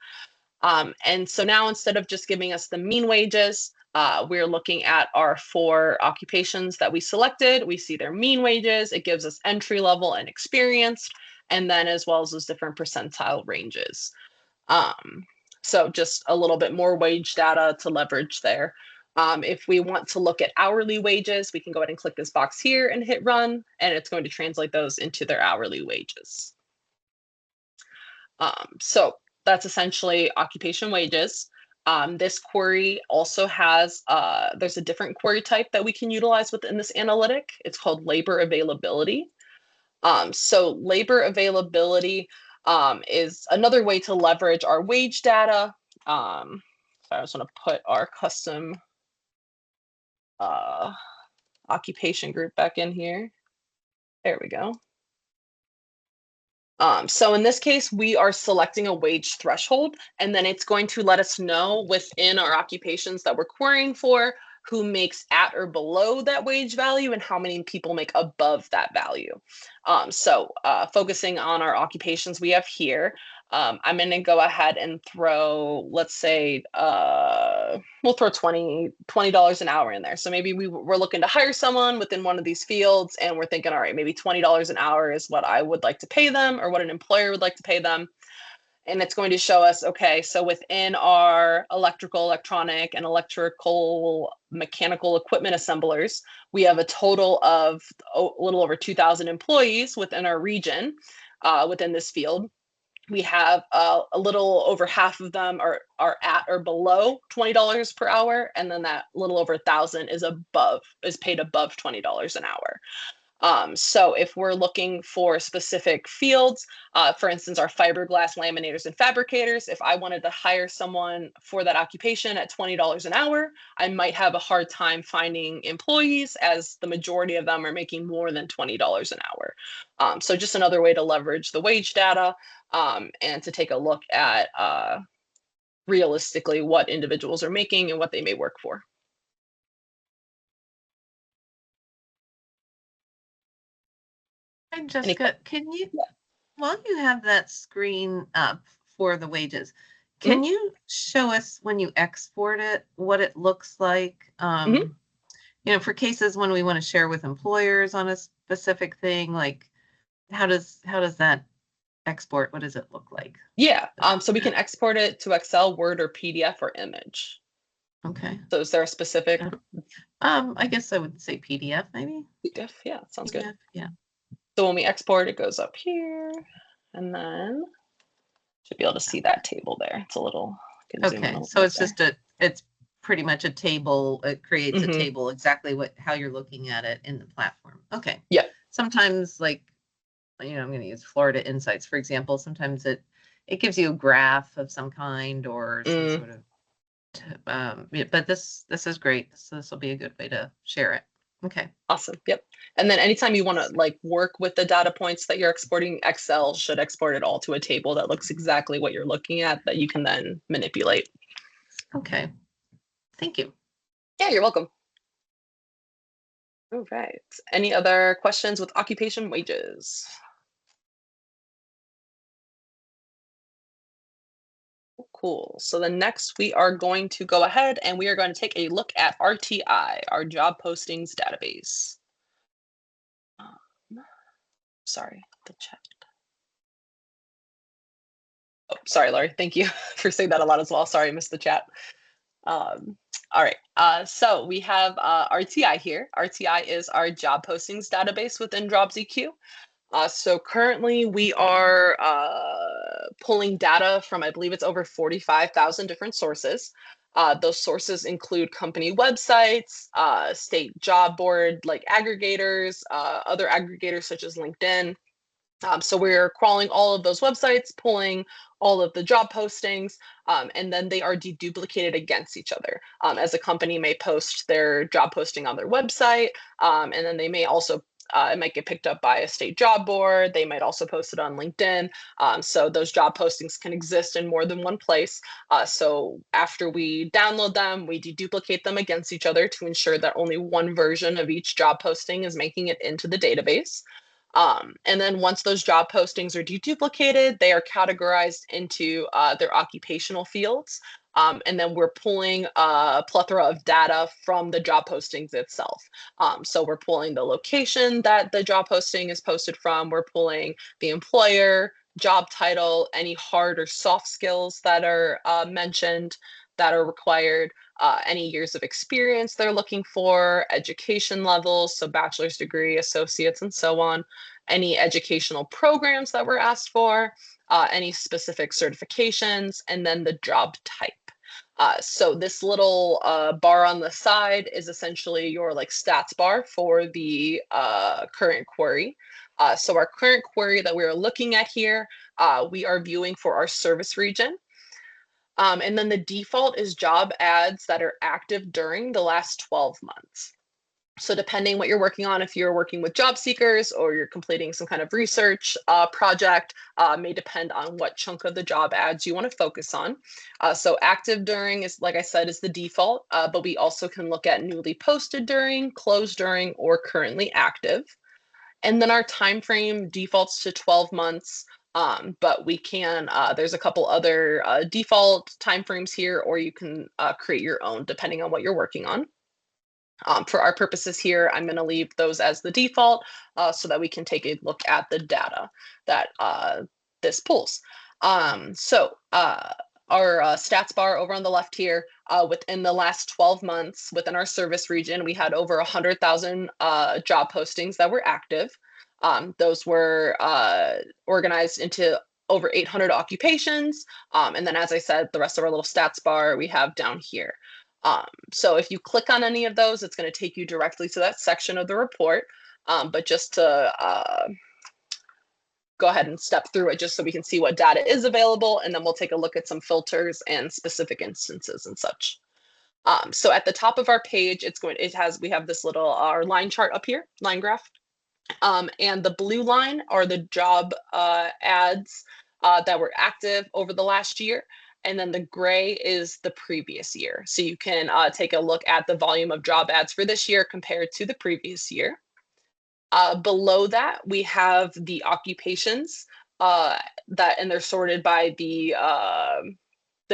[SPEAKER 1] And so now instead of just giving us the mean wages, we're looking at our 4 occupations that we selected. We see their mean wages. It gives us entry level and experienced, and then as well as those different percentile ranges. So just a little bit more wage data to leverage there. If we want to look at hourly wages, we can go ahead and click this box here and hit run, and it's going to translate those into their hourly wages. So that's essentially occupation wages. This query also has, there's a different query type that we can utilize within this analytic. It's called labor availability. So labor availability is another way to leverage our wage data. So I just want to put our custom occupation group back in here. There we go. So in this case, we are selecting a wage threshold, and then it's going to let us know within our occupations that we're querying for who makes at or below that wage value and how many people make above that value. So focusing on our occupations we have here, I'm going to go ahead and throw, let's say, we'll throw $20 an hour in there. So maybe we're looking to hire someone within one of these fields, and we're thinking, all right, maybe $20 an hour is what I would like to pay them, or what an employer would like to pay them. And it's going to show us, okay, so within our electrical, electronic, and electrical mechanical equipment assemblers, we have a total of a little over 2,000 employees within our region, within this field. We have a little over half of them are at or below $20 per hour, and then that little over 1,000 is paid above $20 an hour. So if we're looking for specific fields, for instance, our fiberglass laminators and fabricators, if I wanted to hire someone for that occupation at $20 an hour, I might have a hard time finding employees, as the majority of them are making more than $20 an hour. So just another way to leverage the wage data and to take a look at realistically what individuals are making and what they may work for.
[SPEAKER 3] And Jessica, can you, while you have that screen up for the wages, can you show us when you export it, what it looks like? You know, for cases when we want to share with employers on a specific thing, like how does that export? What does it look like?
[SPEAKER 1] Yeah, so we can export it to Excel, Word, or PDF, or image.
[SPEAKER 3] Okay.
[SPEAKER 1] So is there a specific?
[SPEAKER 3] I guess I would say PDF maybe.
[SPEAKER 1] PDF, yeah, sounds good.
[SPEAKER 3] Yeah.
[SPEAKER 1] So when we export, it goes up here, and then should be able to see that table there. It's a little.
[SPEAKER 3] Okay, so it's just it's pretty much a table. It creates a table exactly how you're looking at it in the platform. Okay.
[SPEAKER 1] Yeah.
[SPEAKER 3] Sometimes, like, you know, I'm going to use Florida Insights, for example. Sometimes it gives you a graph of some kind or some sort of, but this is great. This will be a good way to share it. Okay.
[SPEAKER 1] Awesome. Yep. And then anytime you want to like work with the data points that you're exporting, Excel should export it all to a table that looks exactly what you're looking at that you can then manipulate.
[SPEAKER 3] Okay. Thank you.
[SPEAKER 1] Yeah, you're welcome. All right. Any other questions with occupation wages? Cool. So then next we are going to go ahead and we are going to take a look at RTI, our job postings database. Sorry, the chat. Oh, sorry, Laurie. Thank you for saying that a lot as well. Sorry, I missed the chat. All right. So we have RTI here. RTI is our job postings database within JobsEQ. So currently we are pulling data from, I believe it's over 45,000 different sources. Those sources include company websites, state job board like aggregators, other aggregators such as LinkedIn. So we're crawling all of those websites, pulling all of the job postings, and then they are deduplicated against each other. As a company may post their job posting on their website, and then they may also it might get picked up by a state job board. They might also post it on LinkedIn. So those job postings can exist in more than one place. So after we download them, we deduplicate them against each other to ensure that only one version of each job posting is making it into the database. And then once those job postings are deduplicated, they are categorized into their occupational fields. And then we're pulling a plethora of data from the job postings itself. So we're pulling the location that the job posting is posted from. We're pulling the employer, job title, any hard or soft skills that are mentioned that are required, any years of experience they're looking for, education levels, so bachelor's degree, associates, and so on, any educational programs that were asked for, any specific certifications, and then the job type. So this little bar on the side is essentially your like stats bar for the current query. So our current query that we are looking at here, we are viewing for our service region. And then the default is job ads that are active during the last 12 months. So depending what you're working on, if you're working with job seekers or you're completing some kind of research project, may depend on what chunk of the job ads you want to focus on. So active during is, like I said, is the default, but we also can look at newly posted during, closed during, or currently active. And then our time frame defaults to 12 months. But we can, there's a couple other default timeframes here, or you can create your own depending on what you're working on. For our purposes here, I'm going to leave those as the default so that we can take a look at the data that this pulls. So our stats bar over on the left here, within the last 12 months within our service region, we had over 100,000 job postings that were active. Those were organized into over 800 occupations. And then, as I said, the rest of our little stats bar we have down here. So if you click on any of those, it's going to take you directly to that section of the report. But just to go ahead and step through it just so we can see what data is available, and then we'll take a look at some filters and specific instances and such. So at the top of our page, we have this little our line chart up here, line graph. And the blue line are the job ads that were active over the last year. And then the gray is the previous year. So you can take a look at the volume of job ads for this year compared to the previous year. Below that, we have the occupations and they're sorted by the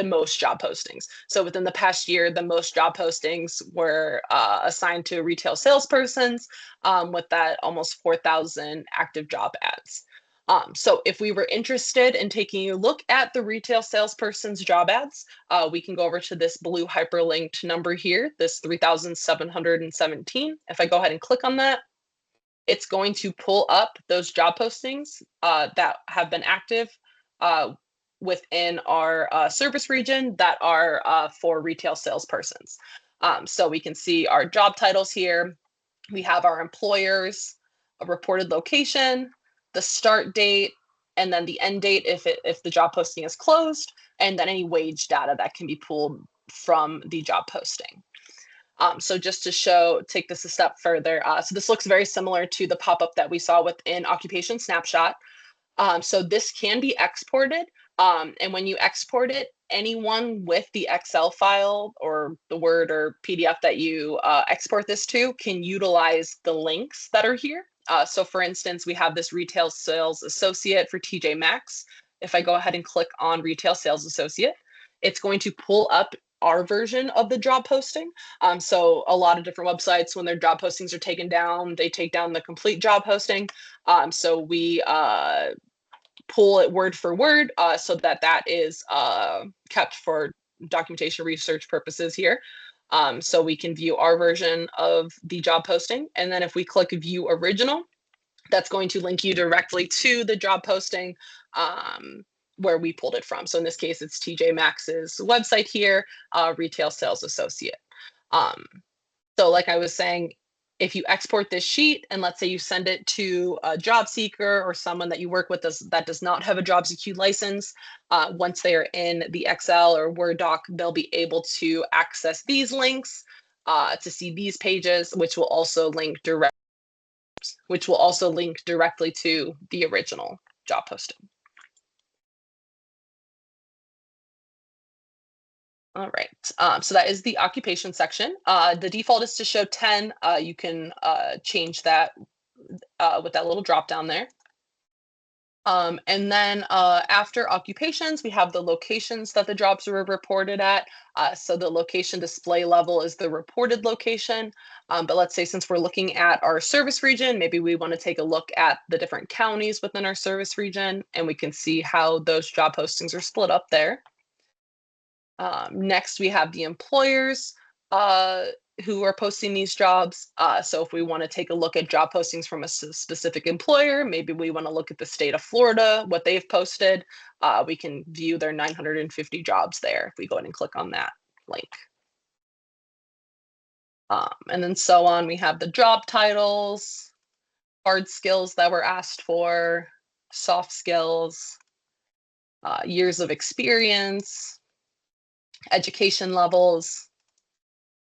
[SPEAKER 1] most job postings. So within the past year, the most job postings were assigned to retail salespersons with that almost 4,000 active job ads. So if we were interested in taking a look at the retail salesperson's job ads, we can go over to this blue hyperlinked number here, this 3,717. If I go ahead and click on that, it's going to pull up those job postings that have been active within our service region that are for retail salespersons. So we can see our job titles here. We have our employers, a reported location, the start date, and then the end date if the job posting is closed, and then any wage data that can be pulled from the job posting. So just to take this a step further, so this looks very similar to the pop-up that we saw within Occupation Snapshot. So this can be exported And when you export it, anyone with the Excel file or the Word or PDF that you export this to can utilize the links that are here. So for instance, we have this retail sales associate for TJ Maxx. If I go ahead and click on retail sales associate, it's going to pull up our version of the job posting. So a lot of different websites, when their job postings are taken down, they take down the complete job posting. So we pull it word for word so that that is kept for documentation research purposes here. So we can view our version of the job posting. And then if we click view original, that's going to link you directly to the job posting where we pulled it from. So in this case, it's TJ Maxx's website here, retail sales associate. So like I was saying, if you export this sheet and let's say you send it to a job seeker or someone that you work with that does not have a JobsEQ license, once they are in the Excel or Word doc, they'll be able to access these links to see these pages, which will also link directly to the original job posting. All right, so that is the occupation section. The default is to show 10. You can change that with that little drop down there. And then after occupations, we have the locations that the jobs were reported at. So the location display level is the reported location. But let's say since we're looking at our service region, maybe we want to take a look at the different counties within our service region, and we can see how those job postings are split up there. Next, we have the employers who are posting these jobs. So if we want to take a look at job postings from a specific employer, maybe we want to look at the state of Florida, what they've posted, we can view their 950 jobs there if we go ahead and click on that link. And then so on, we have the job titles, hard skills that were asked for, soft skills, years of experience, education levels,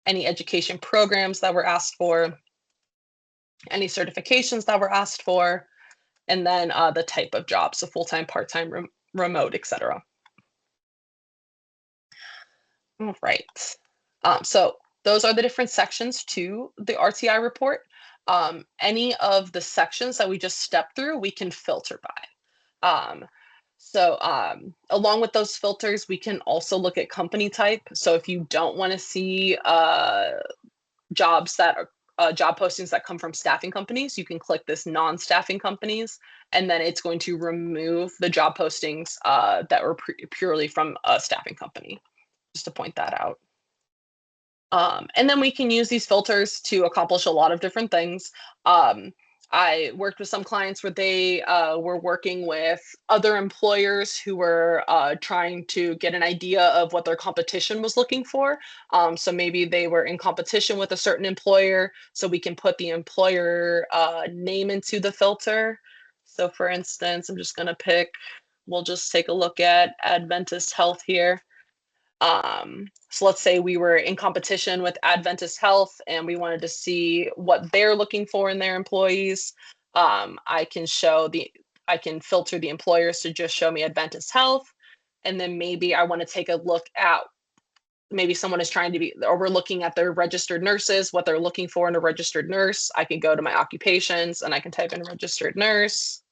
[SPEAKER 1] any education programs that were asked for, any certifications that were asked for, and then the type of job, so full-time, part-time, remote, etc. All right, so those are the different sections to the RTI report. Any of the sections that we just stepped through, we can filter by. So along with those filters, we can also look at company type. So if you don't want to see jobs that are job postings that come from staffing companies, you can click this non-staffing companies, and then it's going to remove the job postings that were purely from a staffing company, just to point that out. And then we can use these filters to accomplish a lot of different things. I worked with some clients where they were working with other employers who were trying to get an idea of what their competition was looking for. So maybe they were in competition with a certain employer, so we can put the employer name into the filter. So for instance, I'm just going to pick, we'll just take a look at Adventist Health here. So let's say we were in competition with Adventist Health and we wanted to see what they're looking for in their employees. I can filter the employers to just show me Adventist Health. And then maybe I want to take a look at, maybe someone is trying to be, or we're looking at their registered nurses, what they're looking for in a registered nurse. I can go to my occupations and I can type in registered nurse.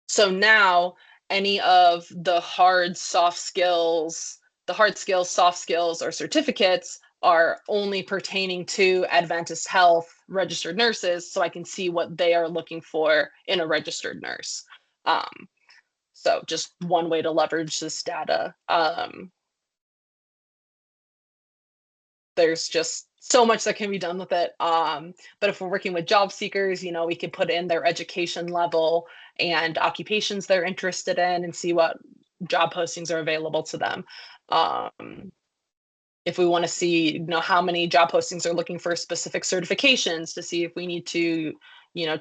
[SPEAKER 1] So now any of the hard, soft skills, soft skills, or certificates are only pertaining to Adventist Health registered nurses, so I can see what they are looking for in a registered nurse. So just one way to leverage this data. There's just so much that can be done with it. But if we're working with job seekers, we could put in their education level and occupations they're interested in and see what job postings are available to them. If we want to see, how many job postings are looking for specific certifications to see if we need to,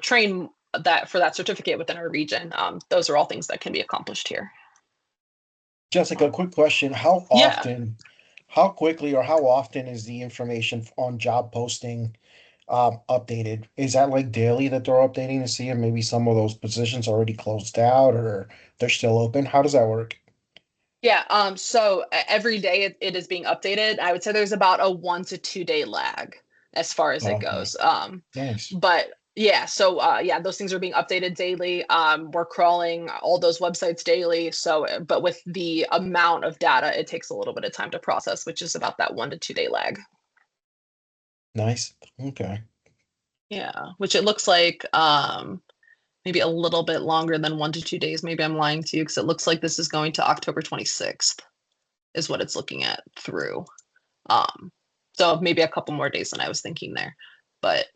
[SPEAKER 1] train for that certificate within our region. Those are all things that can be accomplished here.
[SPEAKER 5] Jessica, quick question.
[SPEAKER 1] Yeah.
[SPEAKER 5] How quickly or how often is the information on job posting updated. Is that like daily that they're updating to see if maybe some of those positions already closed out or they're still open? How does that work?
[SPEAKER 1] Yeah, so every day it is being updated. I would say there's about a 1 to 2 day lag as far as it
[SPEAKER 5] Okay,
[SPEAKER 1] goes.
[SPEAKER 5] nice.
[SPEAKER 1] But yeah, so yeah, those things are being updated daily. We're crawling all those websites daily. So, but with the amount of data, it takes a little bit of time to process, which is about that 1 to 2 day lag.
[SPEAKER 5] Nice. Okay.
[SPEAKER 1] Yeah, which it looks like maybe a little bit longer than 1 to 2 days. Maybe I'm lying to you because it looks like this is going to October 26th is what it's looking at through. So maybe a couple more days than I was thinking there. But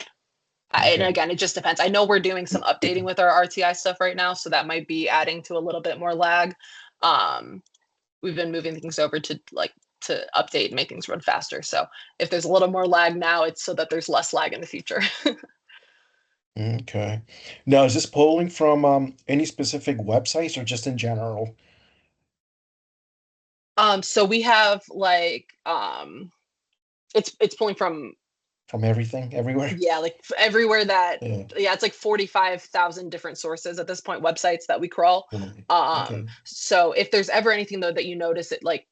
[SPEAKER 1] and
[SPEAKER 5] Okay.
[SPEAKER 1] again, it just depends. I know we're doing some updating with our RTI stuff right now, so that might be adding to a little bit more lag. We've been moving things over to update and make things run faster. So if there's a little more lag now, it's so that there's less lag in the future.
[SPEAKER 5] Okay. Now, is this polling from any specific websites or just in general?
[SPEAKER 1] So we have like it's pulling from
[SPEAKER 5] From everything, everywhere?
[SPEAKER 1] yeah, like everywhere that
[SPEAKER 5] Yeah.
[SPEAKER 1] yeah, it's like 45,000 different sources at this point, websites that we crawl.
[SPEAKER 5] Really? Okay.
[SPEAKER 1] So if there's ever anything though that you notice that like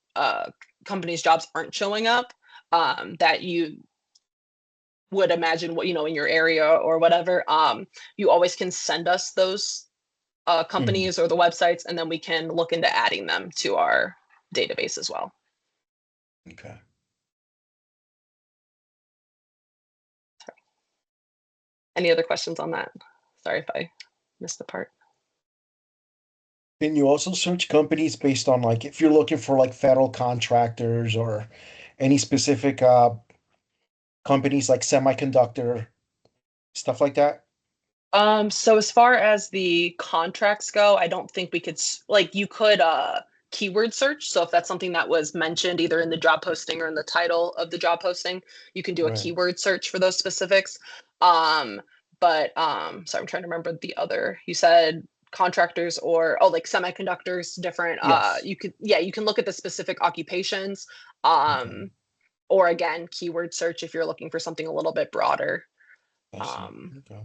[SPEAKER 1] companies' jobs aren't showing up, that you would imagine what in your area or whatever, you always can send us those
[SPEAKER 5] Mhm.
[SPEAKER 1] companies or the websites, and then we can look into adding them to our database as well.
[SPEAKER 5] Okay.
[SPEAKER 1] Any other questions on that? Sorry if I missed the part.
[SPEAKER 5] Can you also search companies based on like if you're looking for like federal contractors or any specific companies like semiconductor, stuff like that?
[SPEAKER 1] So as far as the contracts go, I don't think we could like you could keyword search. So if that's something that was mentioned either in the job posting or in the title of the job posting, you can do a
[SPEAKER 5] Right.
[SPEAKER 1] keyword search for those specifics. But so I'm trying to remember the other. You said contractors or like semiconductors, different
[SPEAKER 5] Yes.
[SPEAKER 1] you can look at the specific occupations.
[SPEAKER 5] Okay.
[SPEAKER 1] Or again, keyword search if you're looking for something a little bit broader.
[SPEAKER 5] I see.
[SPEAKER 1] Um
[SPEAKER 5] Okay.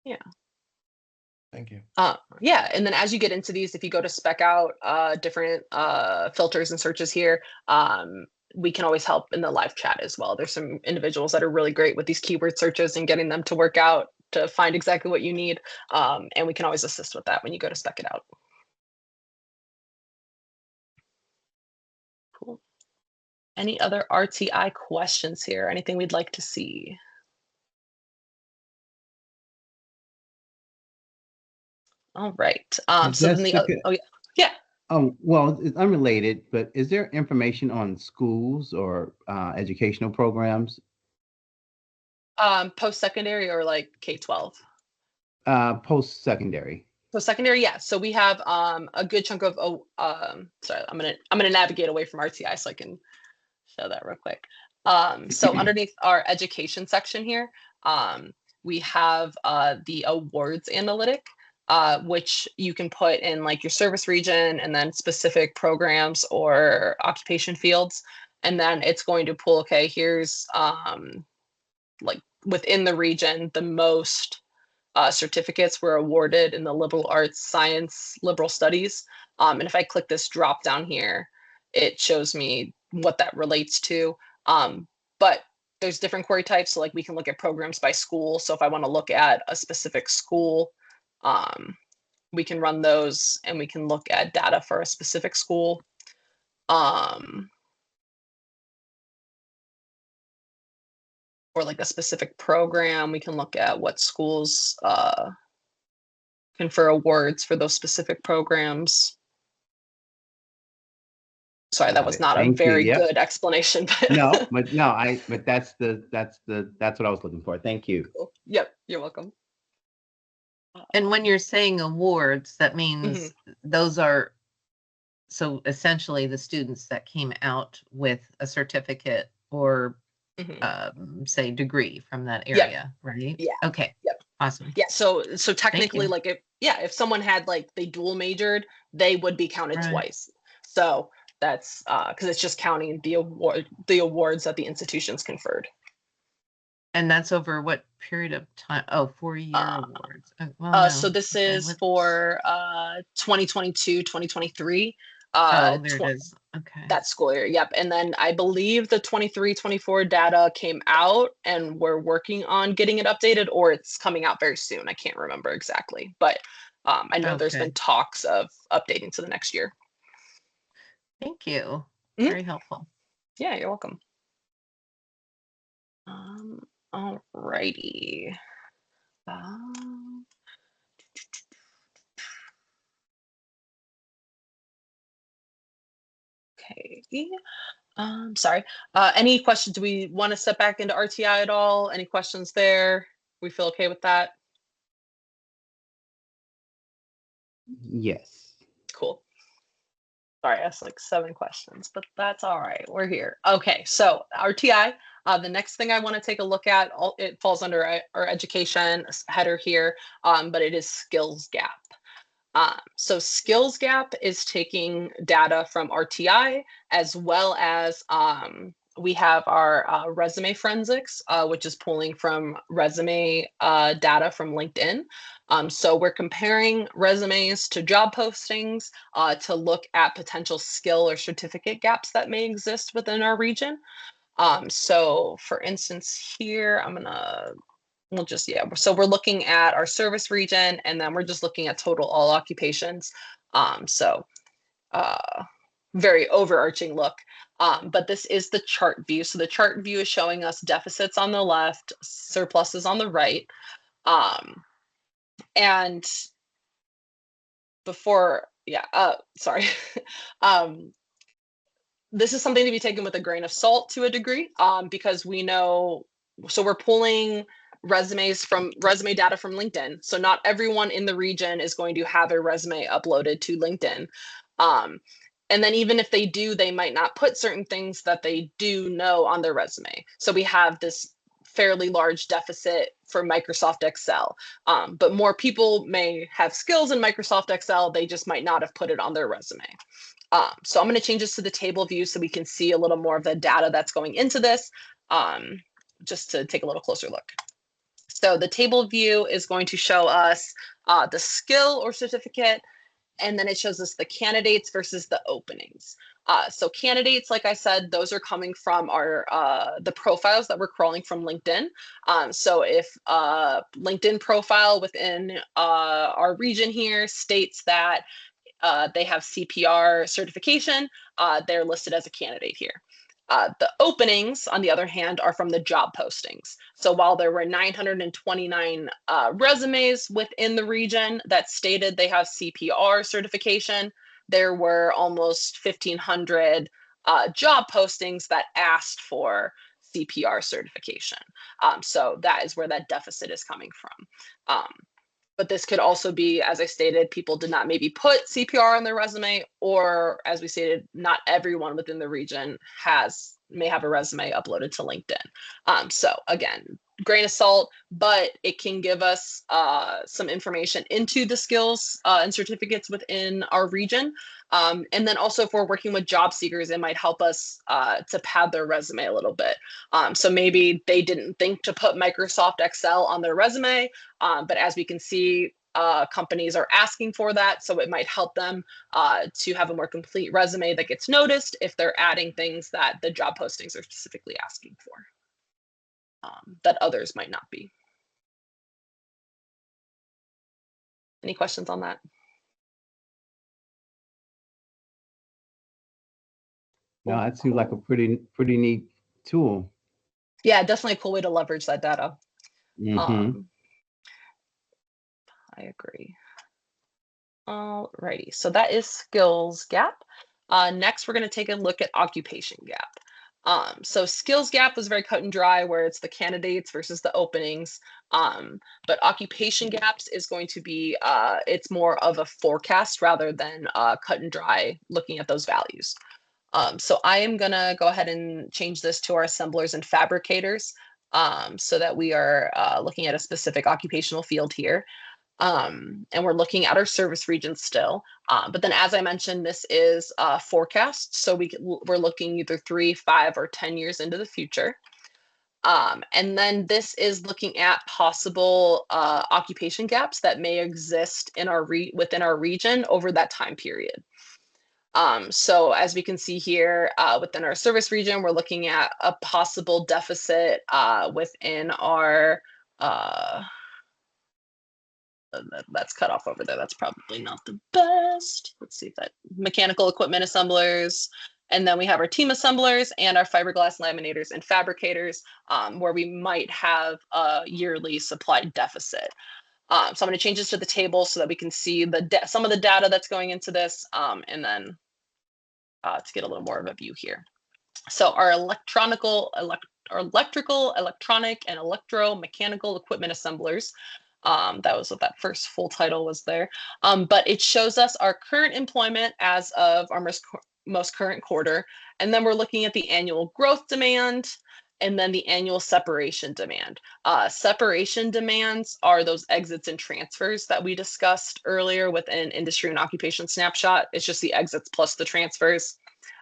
[SPEAKER 1] yeah.
[SPEAKER 5] Thank you.
[SPEAKER 1] Yeah, and then as you get into these, if you go to spec out different filters and searches here, we can always help in the live chat as well. There's some individuals that are really great with these keyword searches and getting them to work out to find exactly what you need, and we can always assist with that when you go to spec it out. Cool. Any other RTI questions here? Anything we'd like to see? All right. So then
[SPEAKER 2] Jessica,
[SPEAKER 1] oh yeah, yeah.
[SPEAKER 2] well, it's unrelated, but is there information on schools or educational programs?
[SPEAKER 1] Post-secondary or like K-12?
[SPEAKER 2] Post-secondary.
[SPEAKER 1] Post-secondary, yeah. So we have a good chunk of sorry, I'm gonna navigate away from RTI so I can show that real quick. So underneath our education section here, we have the awards analytic, which you can put in like your service region and then specific programs or occupation fields. And then it's going to pull, okay, here's like within the region, the most certificates were awarded in the liberal arts, science, liberal studies. And if I click this drop down here, it shows me what that relates to. But there's different query types. So like we can look at programs by school. So if I want to look at a specific school, we can run those and we can look at data for a specific school. Or like a specific program, we can look at what schools confer awards for those specific programs. Sorry, that
[SPEAKER 2] Got
[SPEAKER 1] was
[SPEAKER 2] it.
[SPEAKER 1] not a
[SPEAKER 2] Thank you.
[SPEAKER 1] very
[SPEAKER 2] Yep.
[SPEAKER 1] good explanation, but
[SPEAKER 2] No, but that's what I was looking for. Thank you.
[SPEAKER 1] cool. Yep, you're welcome.
[SPEAKER 3] And when you're saying awards, that means
[SPEAKER 1] Mhm.
[SPEAKER 3] those are, so essentially the students that came out with a certificate or
[SPEAKER 1] Mhm.
[SPEAKER 3] say degree from that
[SPEAKER 1] Yep.
[SPEAKER 3] area, right?
[SPEAKER 1] Yeah.
[SPEAKER 3] Okay.
[SPEAKER 1] Yep.
[SPEAKER 3] Awesome.
[SPEAKER 1] Yeah. So technically,
[SPEAKER 3] you.
[SPEAKER 1] like if someone had like they dual majored, they would be counted
[SPEAKER 3] Right.
[SPEAKER 1] twice. So that's because it's just counting the awards that the institutions conferred.
[SPEAKER 3] And that's over what period of time? Oh, 4-year awards. Well, no.
[SPEAKER 1] So this
[SPEAKER 3] Okay,
[SPEAKER 1] is for 2022, 2023.
[SPEAKER 3] Oh, there it is. Okay.
[SPEAKER 1] That school year. Yep. And then I believe the 23-24 data came out and we're working on getting it updated, or it's coming out very soon. I can't remember exactly, but I know there's been talks of updating to the next year.
[SPEAKER 3] Thank you.
[SPEAKER 1] Mhm.
[SPEAKER 3] Very helpful.
[SPEAKER 1] Yeah, you're welcome. All righty. Okay. Sorry. Any questions? Do we want to step back into RTI at all? Any questions there? We feel okay with that?
[SPEAKER 2] Yes.
[SPEAKER 1] Cool. Sorry, I asked like 7 questions, but that's all right. We're here. Okay, so RTI. The next thing I want to take a look at, it falls under our education header here, but it is skills gap. So skills gap is taking data from RTI, as well as we have our resume forensics, which is pulling from resume data from LinkedIn. So we're comparing resumes to job postings to look at potential skill or certificate gaps that may exist within our region. So for instance, here, so we're looking at our service region, and then we're just looking at total all occupations. Very overarching look. But this is the chart view. So the chart view is showing us deficits on the left, surpluses on the right. And before, sorry. This is something to be taken with a grain of salt to a degree, because we know, so we're pulling resume data from LinkedIn. So not everyone in the region is going to have a resume uploaded to LinkedIn. And then even if they do, they might not put certain things that they do know on their resume. So we have this fairly large deficit for Microsoft Excel. But more people may have skills in Microsoft Excel, they just might not have put it on their resume. So I'm going to change this to the table view so we can see a little more of the data that's going into this, just to take a little closer look. So the table view is going to show us the skill or certificate, and then it shows us the candidates versus the openings. So candidates, like I said, those are coming from our the profiles that we're crawling from LinkedIn. So if LinkedIn profile within our region here states that they have CPR certification, they're listed as a candidate here. The openings, on the other hand, are from the job postings. So while there were 929 resumes within the region that stated they have CPR certification, there were almost 1,500 job postings that asked for CPR certification. So that is where that deficit is coming from. But this could also be, as I stated, people did not maybe put CPR on their resume, or as we stated, not everyone within the region may have a resume uploaded to LinkedIn. So again, grain of salt, but it can give us some information into the skills and certificates within our region. And then also if we're working with job seekers, it might help us to pad their resume a little bit. So maybe they didn't think to put Microsoft Excel on their resume, but as we can see, companies are asking for that. So it might help them to have a more complete resume that gets noticed if they're adding things that the job postings are specifically asking for, that others might not be. Any questions on that?
[SPEAKER 2] No, that seems like a pretty neat tool.
[SPEAKER 1] Yeah, definitely a cool way to leverage that data.
[SPEAKER 2] Mm-hmm.
[SPEAKER 1] I agree. Alrighty, so that is skills gap. Next, we're going to take a look at occupation gap. So skills gap was very cut and dry, where it's the candidates versus the openings. But occupation gaps is going to be, it's more of a forecast rather than cut and dry looking at those values. So I am going to go ahead and change this to our assemblers and fabricators, so that we are looking at a specific occupational field here. And we're looking at our service region still. But then, as I mentioned, this is forecast. So we're looking either 3, 5, or 10 years into the future. And then this is looking at possible occupation gaps that may exist in our within our region over that time period. So as we can see here, within our service region, we're looking at a possible deficit within our, that's cut off over there. That's probably not the best. Let's see if that, mechanical equipment assemblers. And then we have our team assemblers and our fiberglass laminators and fabricators, where we might have a yearly supply deficit. So I'm going to change this to the table so that we can see some of the data that's going into this, and then to get a little more of a view here. So our electronic, electronic, and electromechanical equipment assemblers. That was what that first full title was there. But it shows us our current employment as of our most current quarter. And then we're looking at the annual growth demand and then the annual separation demand. Separation demands are those exits and transfers that we discussed earlier within industry and occupation snapshot. It's just the exits plus the transfers.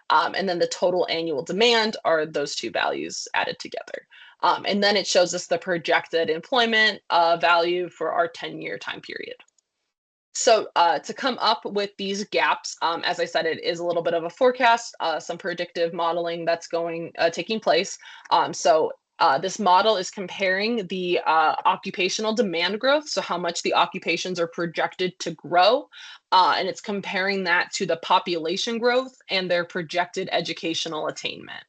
[SPEAKER 1] And then the total annual demand are those two values added together. And then it shows us the projected employment value for our 10-year time period. So to come up with these gaps, as I said, it is a little bit of a forecast, some predictive modeling that's taking place. So this model is comparing the occupational demand growth, so how much the occupations are projected to grow, and it's comparing that to the population growth and their projected educational attainment.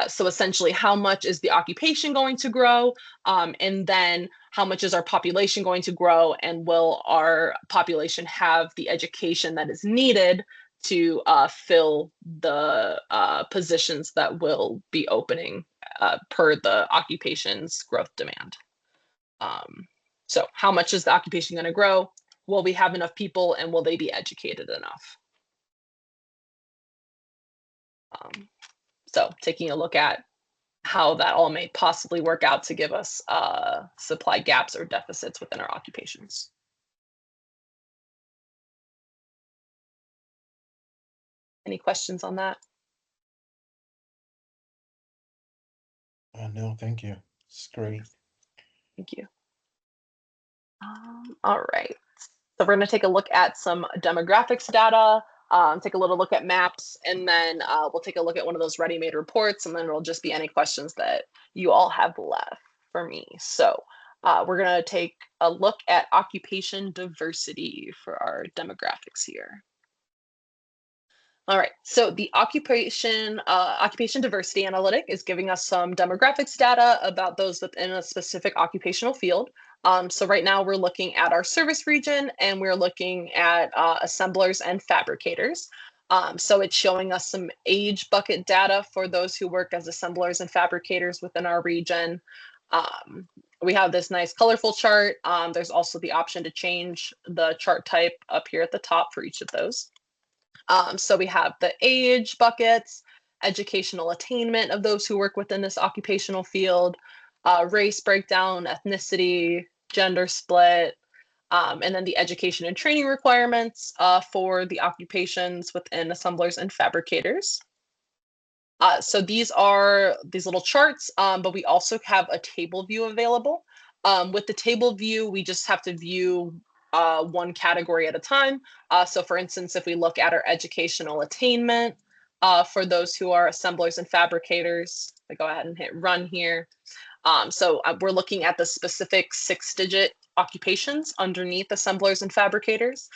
[SPEAKER 1] So essentially, how much is the occupation going to grow? And then how much is our population going to grow? And will our population have the education that is needed to fill the positions that will be opening per the occupation's growth demand? So how much is the occupation going to grow? Will we have enough people, and will they be educated enough? So taking a look at how that all may possibly work out to give us supply gaps or deficits within our occupations. Any questions on that?
[SPEAKER 5] No, thank you. It's great.
[SPEAKER 1] Thank you. All right. So we're going to take a look at some demographics data. Take a little look at maps, and then we'll take a look at one of those ready-made reports, and then it'll just be any questions that you all have left for me. So we're going to take a look at occupation diversity for our demographics here. All right, so the occupation diversity analytic is giving us some demographics data about those within a specific occupational field. So right now we're looking at our service region, and we're looking at assemblers and fabricators. So it's showing us some age bucket data for those who work as assemblers and fabricators within our region. We have this nice colorful chart. There's also the option to change the chart type up here at the top for each of those. So we have the age buckets, educational attainment of those who work within this occupational field, race breakdown, ethnicity, gender split, and then the education and training requirements for the occupations within assemblers and fabricators. So these are these little charts, but we also have a table view available. With the table view, we just have to view one category at a time. So for instance, if we look at our educational attainment for those who are assemblers and fabricators, I go ahead and hit run here. So we're looking at the specific 6-digit occupations underneath assemblers and fabricators.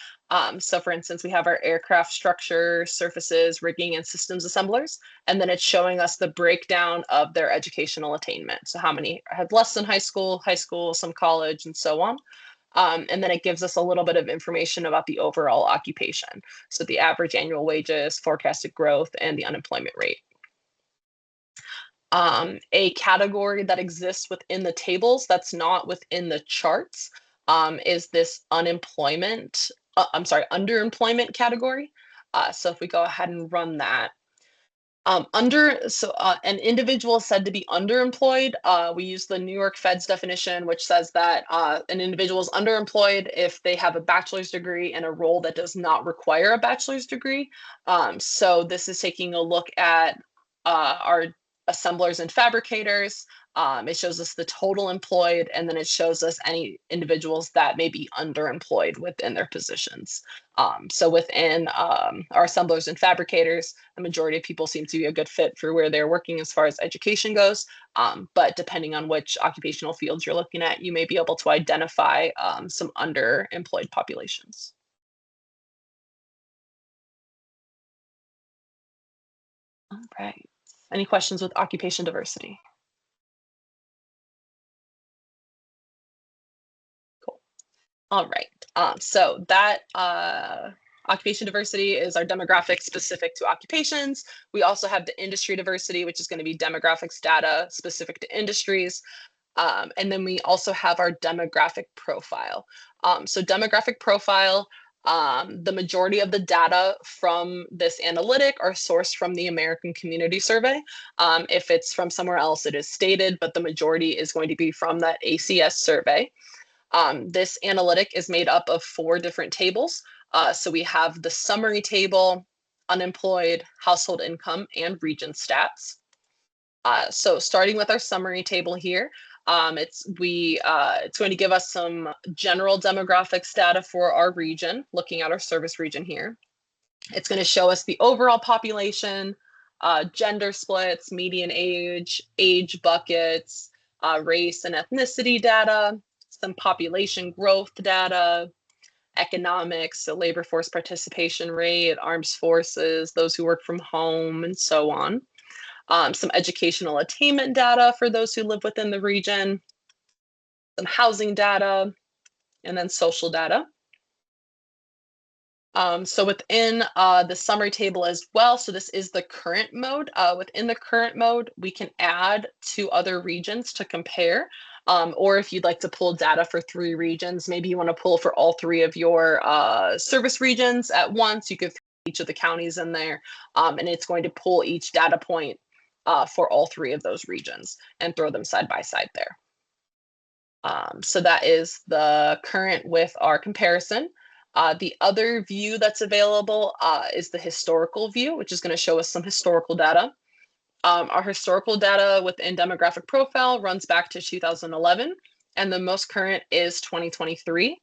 [SPEAKER 1] So for instance, we have our aircraft structure, surfaces, rigging, and systems assemblers, and then it's showing us the breakdown of their educational attainment. So how many have less than high school, some college, and so on. And then it gives us a little bit of information about the overall occupation. So the average annual wages, forecasted growth, and the unemployment rate. A category that exists within the tables that's not within the charts is this underemployment category. So if we go ahead and run that, an individual is said to be underemployed. We use the New York Fed's definition, which says that an individual is underemployed if they have a bachelor's degree in a role that does not require a bachelor's degree. So this is taking a look at our assemblers and fabricators, It shows us the total employed, and then it shows us any individuals that may be underemployed within their positions. So within our assemblers and fabricators, the majority of people seem to be a good fit for where they're working as far as education goes. But depending on which occupational fields you're looking at, you may be able to identify some underemployed populations. All right. Any questions with occupation diversity? Cool. All right. So that occupation diversity is our demographics specific to occupations. We also have the industry diversity, which is going to be demographics data specific to industries. And then we also have our demographic profile. So demographic profile, the majority of the data from this analytic are sourced from the American Community Survey. If it's from somewhere else, it is stated, but the majority is going to be from that ACS survey. This analytic is made up of 4 different tables. So we have the summary table, unemployed, household income, and region stats. So starting with our summary table here, it's going to give us some general demographics data for our region, looking at our service region here. It's going to show us the overall population, gender splits, median age buckets, race and ethnicity data, some population growth data, economics, so labor force participation rate, armed forces, those who work from home, and so on. Some educational attainment data for those who live within the region, some housing data, and then social data. So within the summary table as well, so this is the current mode. Within the current mode, we can add 2 other regions to compare. Or if you'd like to pull data for 3 regions, maybe you want to pull for all 3 of your service regions at once, you could throw each of the counties in there, and it's going to pull each data point for all 3 of those regions and throw them side by side there. So that is the current with our comparison. The other view that's available is the historical view, which is going to show us some historical data. Our historical data within demographic profile runs back to 2011, and the most current is 2023.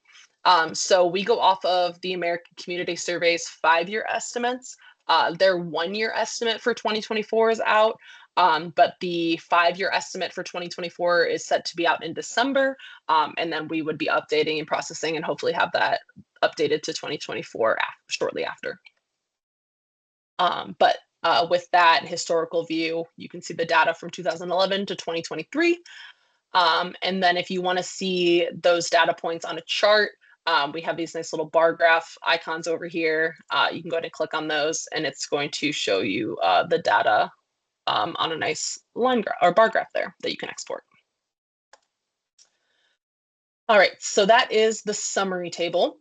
[SPEAKER 1] So we go off of the American Community Survey's 5-year estimates. Their 1-year estimate for 2024 is out, but the 5-year estimate for 2024 is set to be out in December, and then we would be updating and processing and hopefully have that updated to 2024 shortly after. But with that historical view, you can see the data from 2011 to 2023. And then if you want to see those data points on a chart, we have these nice little bar graph icons over here. You can go ahead and click on those, and it's going to show you the data on a nice line graph or bar graph there that you can export. All right, so that is the summary table.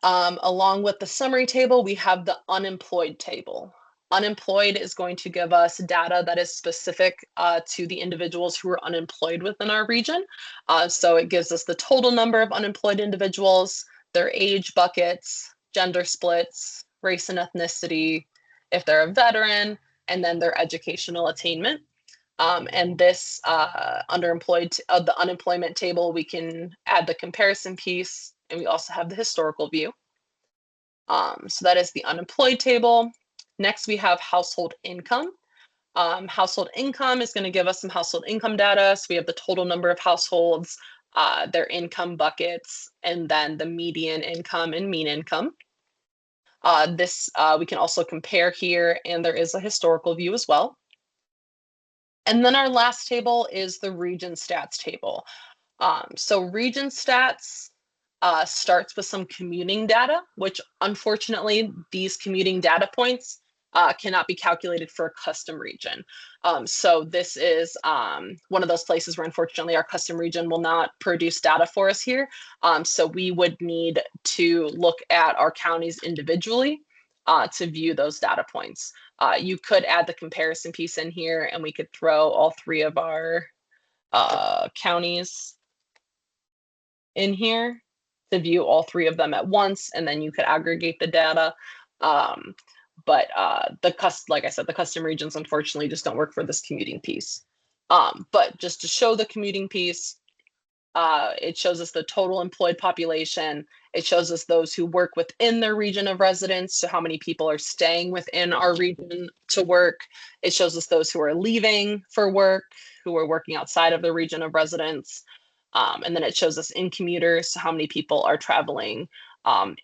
[SPEAKER 1] Along with the summary table, we have the unemployed table. Unemployed is going to give us data that is specific to the individuals who are unemployed within our region. So it gives us the total number of unemployed individuals, their age buckets, gender splits, race and ethnicity, if they're a veteran, and then their educational attainment. And this the unemployment table, we can add the comparison piece, and we also have the historical view. So that is the unemployed table. Next, we have household income. Household income is going to give us some household income data. So we have the total number of households, their income buckets, and then the median income and mean income. This we can also compare here, and there is a historical view as well. And then our last table is the region stats table. So region stats starts with some commuting data, which unfortunately these commuting data points cannot be calculated for a custom region. So this is one of those places where unfortunately our custom region will not produce data for us here. So we would need to look at our counties individually to view those data points. You could add the comparison piece in here, and we could throw all 3 of our counties in here to view all 3 of them at once, and then you could aggregate the data. But like I said, the custom regions unfortunately just don't work for this commuting piece. But just to show the commuting piece, it shows us the total employed population. It shows us those who work within their region of residence, so how many people are staying within our region to work. It shows us those who are leaving for work, who are working outside of their region of residence. And then it shows us in commuters, so how many people are traveling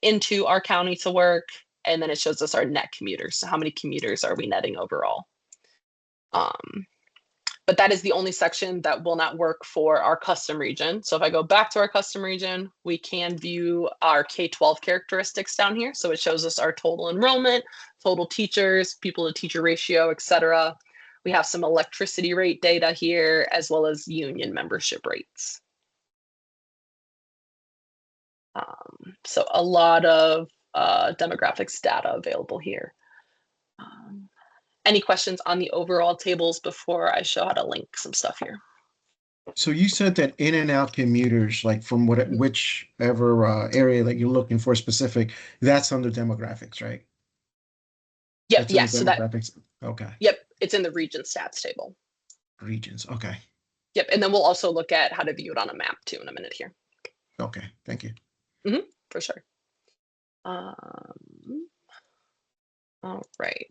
[SPEAKER 1] into our county to work. And then it shows us our net commuters, so how many commuters are we netting overall. But that is the only section that will not work for our custom region. So if I go back to our custom region, we can view our K-12 characteristics down here. So it shows us our total enrollment, total teachers, people to teacher ratio, etc. We have some electricity rate data here, as well as union membership rates. So a lot of demographics data available here. Any questions on the overall tables before I show how to link some stuff here?
[SPEAKER 4] So you said that in and out commuters, like from whichever area that you're looking for specific, that's under demographics, right?
[SPEAKER 1] Yep,
[SPEAKER 4] That's
[SPEAKER 1] yes.
[SPEAKER 4] under
[SPEAKER 1] So that,
[SPEAKER 4] demographics. Okay.
[SPEAKER 1] yep, it's in the region stats table.
[SPEAKER 4] Regions. Okay.
[SPEAKER 1] Yep, and then we'll also look at how to view it on a map too in a minute here.
[SPEAKER 4] Okay. Thank you.
[SPEAKER 1] For sure. All right.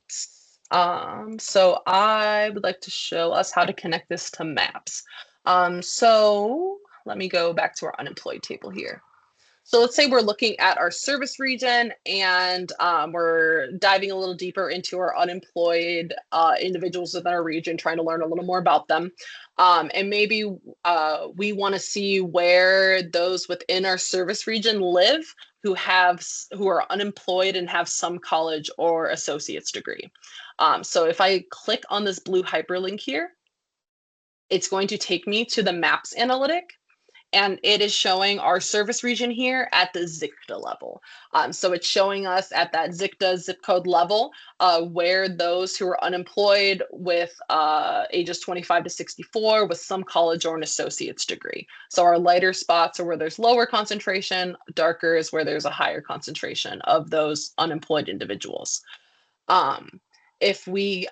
[SPEAKER 1] So I would like to show us how to connect this to maps. So let me go back to our unemployed table here. So let's say we're looking at our service region and we're diving a little deeper into our unemployed individuals within our region, trying to learn a little more about them. And maybe we want to see where those within our service region live who are unemployed and have some college or associate's degree. So if I click on this blue hyperlink here, it's going to take me to the maps analytic. And it is showing our service region here at the ZICTA level. So it's showing us at that ZICTA zip code level where those who are unemployed with ages 25 to 64 with some college or an associate's degree. So our lighter spots are where there's lower concentration, darker is where there's a higher concentration of those unemployed individuals. If we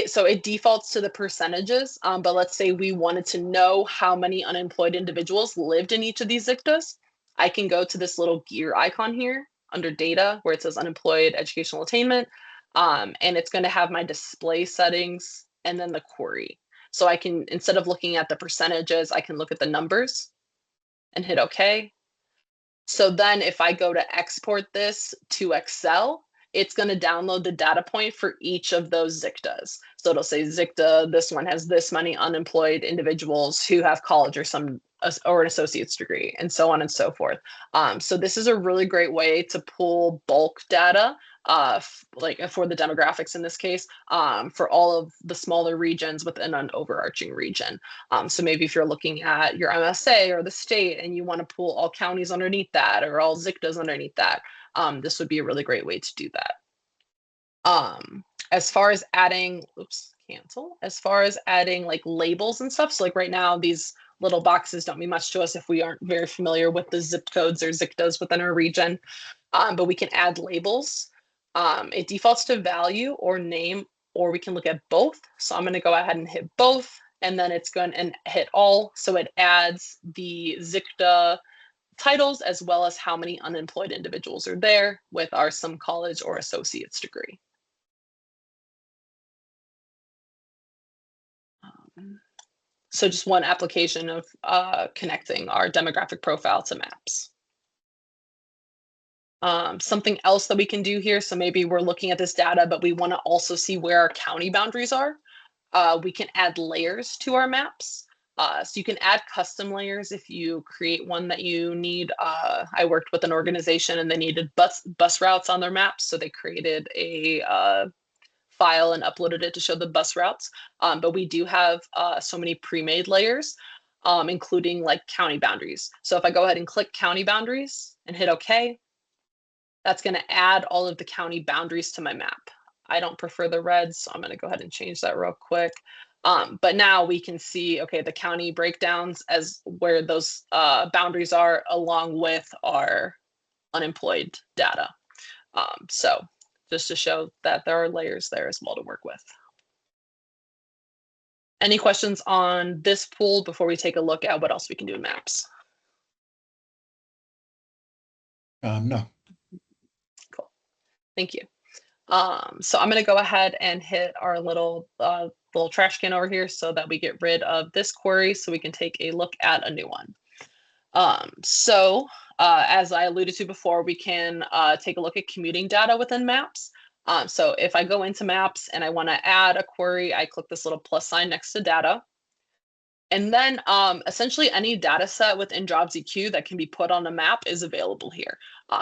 [SPEAKER 1] so it defaults to the percentages, but let's say we wanted to know how many unemployed individuals lived in each of these ZICTAs. I can go to this little gear icon here under data where it says unemployed educational attainment, and it's going to have my display settings and then the query. So I can, instead of looking at the percentages, I can look at the numbers and hit OK. So then if I go to export this to Excel, it's going to download the data point for each of those ZICTAs. So it'll say ZICTA, this one has this many unemployed individuals who have college or an associate's degree, and so on and so forth. So this is a really great way to pull bulk data, like for the demographics in this case, for all of the smaller regions within an overarching region. So maybe if you're looking at your MSA or the state and you want to pull all counties underneath that or all ZICTAs underneath that, this would be a really great way to do that. As far as adding, as far as adding like labels and stuff, so like right now, these little boxes don't mean much to us if we aren't very familiar with the zip codes or ZICTAs within our region, but we can add labels. It defaults to value or name, or we can look at both. So I'm going to go ahead and hit both, and then it's going to hit all. So it adds the ZICTA titles as well as how many unemployed individuals are there with our some college or associate's degree. So just one application of connecting our demographic profile to maps. Something else that we can do here, so maybe we're looking at this data, but we want to also see where our county boundaries are. We can add layers to our maps. So you can add custom layers if you create one that you need. I worked with an organization and they needed bus routes on their maps. So they created a file and uploaded it to show the bus routes. But we do have so many pre-made layers, including like county boundaries. So if I go ahead and click county boundaries and hit OK, that's going to add all of the county boundaries to my map. I don't prefer the red, so I'm going to go ahead and change that real quick. But now we can see, okay, the county breakdowns as where those boundaries are along with our unemployed data. So just to show that there are layers there as well to work with. Any questions on this pool before we take a look at what else we can do in maps?
[SPEAKER 5] No.
[SPEAKER 1] Cool. Thank you. So I'm going to go ahead and hit our little trash can over here so that we get rid of this query so we can take a look at a new one. As I alluded to before, we can take a look at commuting data within maps. So if I go into maps and I want to add a query, I click this little plus sign next to data. And then essentially any data set within JobsEQ that can be put on a map is available here.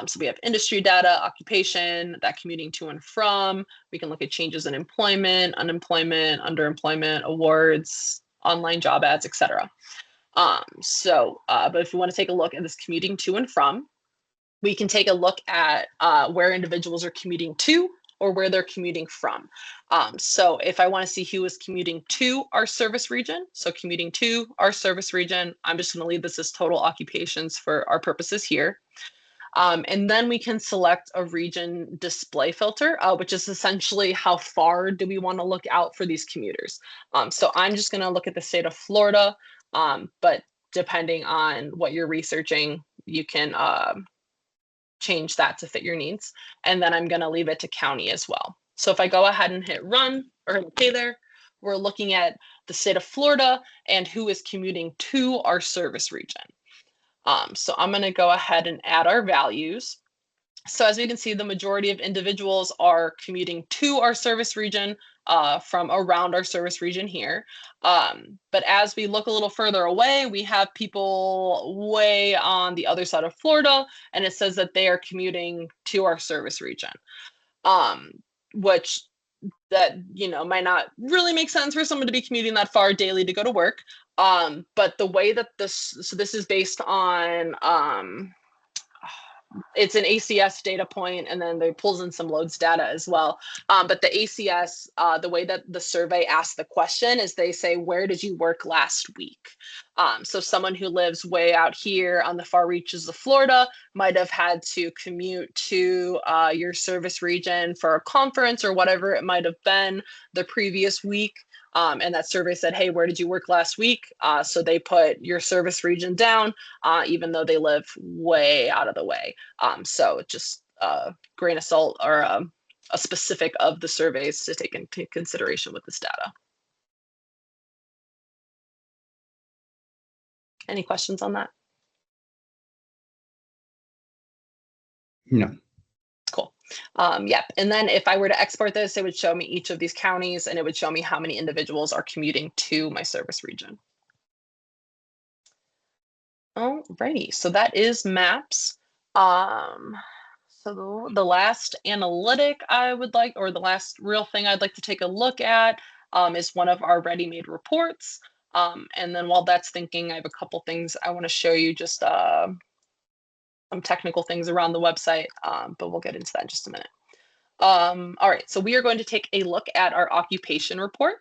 [SPEAKER 1] So we have industry data, occupation, that commuting to and from. We can look at changes in employment, unemployment, underemployment, awards, online job ads, etc. But if we want to take a look at this commuting to and from, we can take a look at where individuals are commuting to or where they're commuting from. So if I want to see who is commuting to our service region, so commuting to our service region, I'm just going to leave this as total occupations for our purposes here. And then we can select a region display filter, which is essentially how far do we want to look out for these commuters. So I'm just going to look at the state of Florida, but depending on what you're researching, you can change that to fit your needs. And then I'm going to leave it to county as well. So if I go ahead and hit run or hit OK there, we're looking at the state of Florida and who is commuting to our service region. So I'm going to go ahead and add our values. So as we can see, the majority of individuals are commuting to our service region from around our service region here. But as we look a little further away, we have people way on the other side of Florida, and it says that they are commuting to our service region, which that, might not really make sense for someone to be commuting that far daily to go to work. But the way that this is based on, it's an ACS data point, and then they pulls in some loads data as well. But the ACS, the way that the survey asks the question is they say, where did you work last week? So someone who lives way out here on the far reaches of Florida might have had to commute to your service region for a conference or whatever it might have been the previous week. And that survey said, hey, where did you work last week? So they put your service region down, even though they live way out of the way. So just a grain of salt or a specific of the surveys to take into consideration with this data. Any questions on that?
[SPEAKER 2] No.
[SPEAKER 1] Cool. Yep. And then if I were to export this, it would show me each of these counties, and it would show me how many individuals are commuting to my service region. Alrighty, so that is maps. So the last analytic I would like, or the last real thing I'd like to take a look at is one of our ready-made reports. And then while that's thinking, I have a couple things I want to show you, just some technical things around the website, but we'll get into that in just a minute. All right, so we are going to take a look at our occupation report.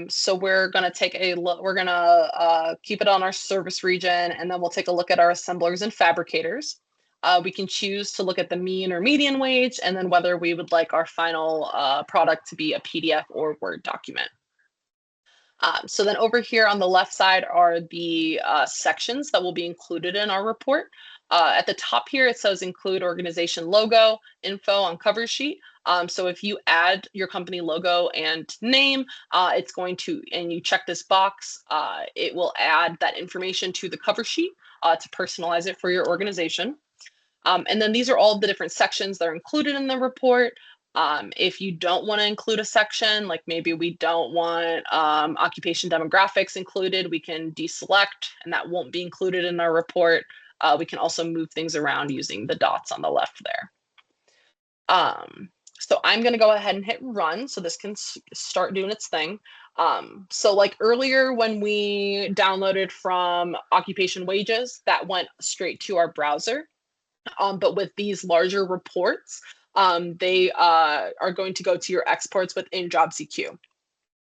[SPEAKER 1] So we're going to take a look, we're going to keep it on our service region, and then we'll take a look at our assemblers and fabricators. We can choose to look at the mean or median wage, and then whether we would like our final product to be a PDF or Word document. So then over here on the left side are the sections that will be included in our report. At the top here, it says include organization logo, info on cover sheet. So if you add your company logo and name, it's going to, and you check this box, it will add that information to the cover sheet to personalize it for your organization. And then these are all the different sections that are included in the report. If you don't want to include a section, like maybe we don't want occupation demographics included, we can deselect, and that won't be included in our report. We can also move things around using the dots on the left there. So I'm going to go ahead and hit run so this can start doing its thing. So like earlier when we downloaded from occupation wages, that went straight to our browser. But with these larger reports, they are going to go to your exports within JobsEQ.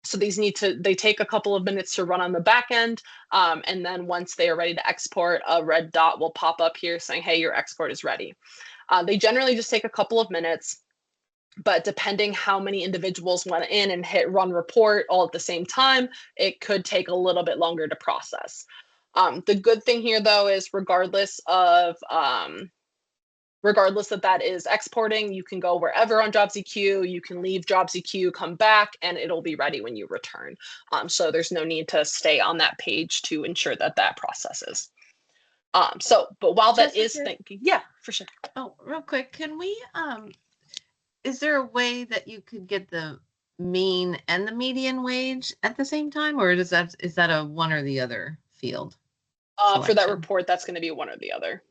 [SPEAKER 1] So these they take a couple of minutes to run on the back end. And then once they are ready to export, a red dot will pop up here saying, hey, your export is ready. They generally just take a couple of minutes. But depending how many individuals went in and hit run report all at the same time, it could take a little bit longer to process. The good thing here, though, is regardless if that is exporting, you can go wherever on JobsEQ, you can leave JobsEQ, come back, and it'll be ready when you return. So there's no need to stay on that page to ensure that that processes. But while that is thinking, yeah, for sure.
[SPEAKER 3] Oh, real quick, can we, is there a way that you could get the mean and the median wage at the same time, or is that a one or the other field?
[SPEAKER 1] For that report, that's going to be one or the other.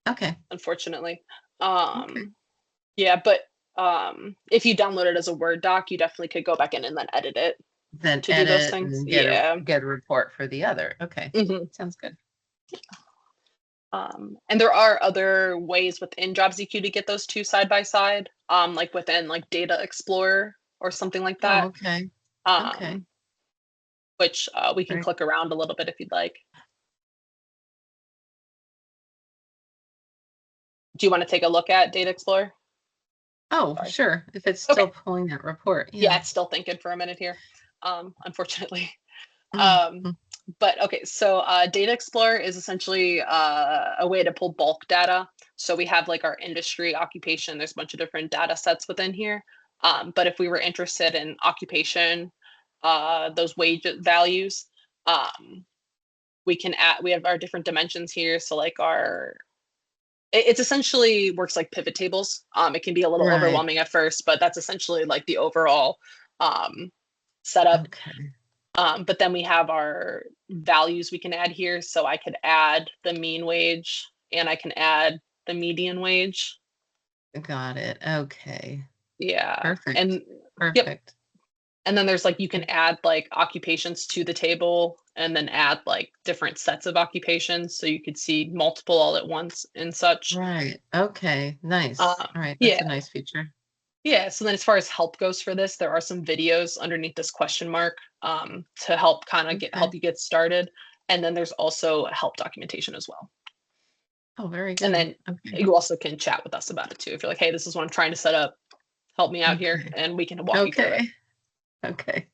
[SPEAKER 3] Okay.
[SPEAKER 1] Unfortunately.
[SPEAKER 3] Okay.
[SPEAKER 1] Yeah, but if you download it as a Word doc, you definitely could go back in and then edit it.
[SPEAKER 3] Then
[SPEAKER 1] to
[SPEAKER 3] edit
[SPEAKER 1] do those things.
[SPEAKER 3] and get
[SPEAKER 1] Yeah.
[SPEAKER 3] get a report for the other. Okay. Sounds good.
[SPEAKER 1] And there are other ways within JobsEQ to get those two side by side, like within like Data Explorer or something like that.
[SPEAKER 3] Oh, okay. Okay.
[SPEAKER 1] Which we can
[SPEAKER 3] Right.
[SPEAKER 1] click around a little bit if you'd like. Do you want to take a look at Data Explorer?
[SPEAKER 3] Oh,
[SPEAKER 1] Sorry.
[SPEAKER 3] sure. If it's
[SPEAKER 1] Okay.
[SPEAKER 3] still pulling that report.
[SPEAKER 1] Yeah, it's still thinking for a minute here, unfortunately.
[SPEAKER 3] Mm.
[SPEAKER 1] But okay, so Data Explorer is essentially a way to pull bulk data. So we have like our industry, occupation, there's a bunch of different data sets within here. But if we were interested in occupation, those wage values, we have our different dimensions here. So like it's essentially works like pivot tables. It can be a little
[SPEAKER 3] Right.
[SPEAKER 1] overwhelming at first, but that's essentially like the overall setup.
[SPEAKER 3] Okay.
[SPEAKER 1] But then we have our values we can add here. So I could add the mean wage and I can add the median wage.
[SPEAKER 3] Got it. Okay.
[SPEAKER 1] Yeah.
[SPEAKER 3] Perfect.
[SPEAKER 1] And
[SPEAKER 3] Perfect.
[SPEAKER 1] Yep. And then there's like, you can add like occupations to the table and then add like different sets of occupations. So you could see multiple all at once and such.
[SPEAKER 3] Right. Okay. Nice. All right. That's a nice feature.
[SPEAKER 1] Yeah. So then as far as help goes for this, there are some videos underneath this question mark to help kind of help you get started. And then there's also help documentation as well.
[SPEAKER 3] Oh, very good.
[SPEAKER 1] And then you also can chat with us about it too. If you're like, hey, this is what I'm trying to set up. Help me out here. And we can walk you through it.
[SPEAKER 3] Okay.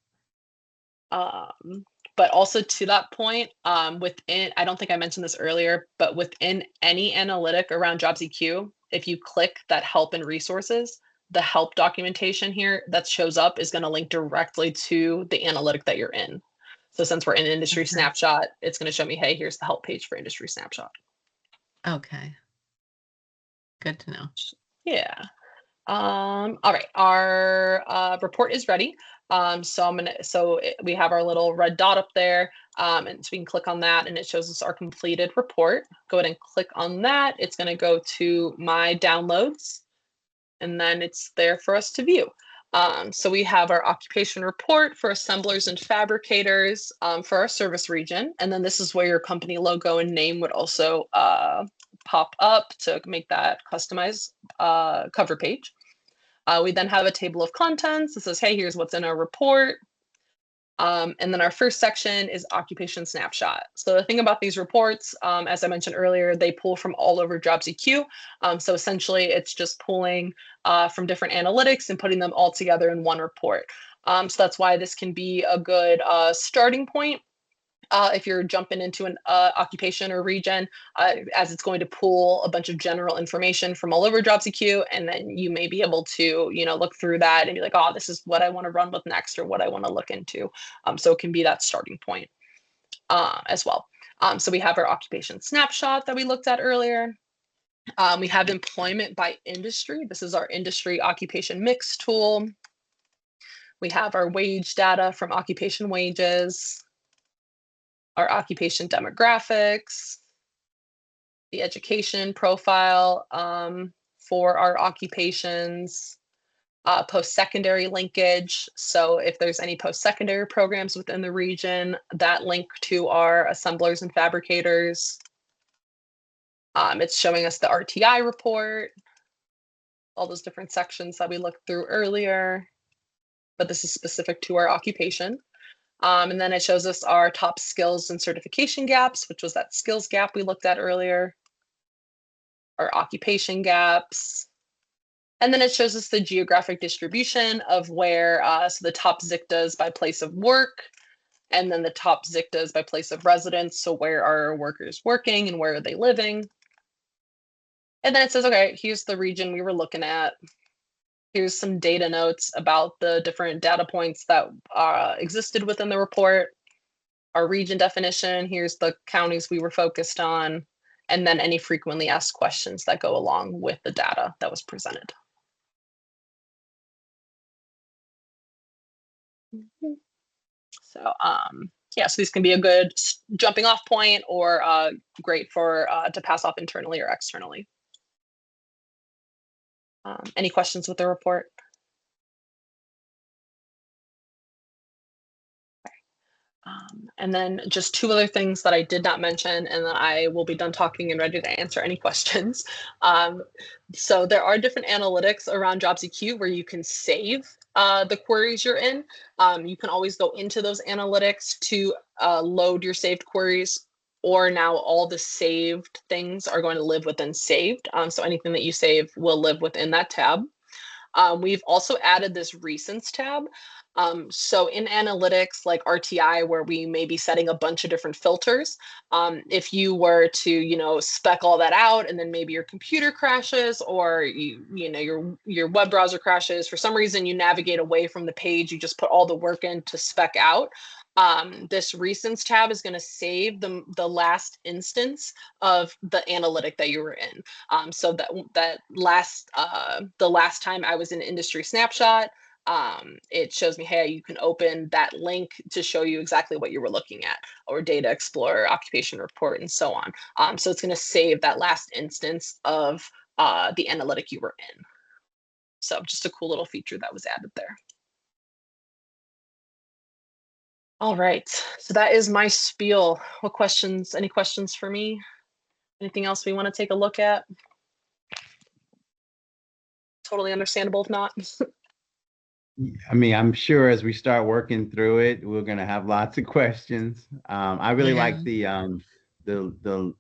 [SPEAKER 1] But also to that point, within, I don't think I mentioned this earlier, but within any analytic around JobsEQ, if you click that help and resources, the help documentation here that shows up is going to link directly to the analytic that you're in. So since we're in industry snapshot, it's going to show me, hey, here's the help page for industry snapshot. Okay.
[SPEAKER 3] Good to know.
[SPEAKER 1] Yeah. All right, our report is ready. So we have our little red dot up there, and so we can click on that and it shows us our completed report. Go ahead and click on that. It's going to go to my downloads and then it's there for us to view. So we have our occupation report for assemblers and fabricators for our service region. And then this is where your company logo and name would also pop up to make that customized cover page. We then have a table of contents that says, hey, here's what's in our report. And then our first section is occupation snapshot. So the thing about these reports, as I mentioned earlier, they pull from all over JobsEQ. So essentially, it's just pulling from different analytics and putting them all together in one report. So that's why this can be a good starting point. If you're jumping into an occupation or region, as it's going to pull a bunch of general information from all over JobsEQ, and then you may be able to, look through that and be like, oh, this is what I want to run with next or what I want to look into. So it can be that starting point as well. So we have our occupation snapshot that we looked at earlier. We have employment by industry. This is our industry occupation mix tool. We have our wage data from occupation wages, our occupation demographics, the education profile for our occupations, post-secondary linkage. So if there's any post-secondary programs within the region that link to our assemblers and fabricators. It's showing us the RTI report, all those different sections that we looked through earlier, but this is specific to our occupation. And then it shows us our top skills and certification gaps, which was that skills gap we looked at earlier, our occupation gaps, And then it shows us the geographic distribution of where, so the top ZICTAs by place of work, and then the top ZICTAs by place of residence. So where are our workers working and where are they living? And then it says, okay, here's the region we were looking at. Here's some data notes about the different data points that existed within the report. Our region definition, here's the counties we were focused on, and then any frequently asked questions that go along with the data that was presented. So yeah, so these can be a good jumping off point or great for to pass off internally or externally. Any questions with the report? And then just two other things that I did not mention, and then I will be done talking and ready to answer any questions. So there are different analytics around JobsEQ where you can save the queries you're in. You can always go into those analytics to load your saved queries, or now all the saved things are going to live within saved. So anything that you save will live within that tab. We've also added this recents tab. So in analytics like RTI, where we may be setting a bunch of different filters, if you were to, spec all that out and then maybe your computer crashes or your web browser crashes, for some reason you navigate away from the page, you just put all the work in to spec out. This recents tab is going to save the last instance of the analytic that you were in. So the last time I was in industry snapshot, it shows me, hey, you can open that link to show you exactly what you were looking at, or Data Explorer, Occupation Report, and so on. So it's going to save that last instance of the analytic you were in. So just a cool little feature that was added there. All right, so that is my spiel. What questions? Any questions for me? Anything else we want to take a look at? Totally understandable if not.
[SPEAKER 2] I mean, I'm sure as we start working through it, we're gonna have lots of questions. I really like the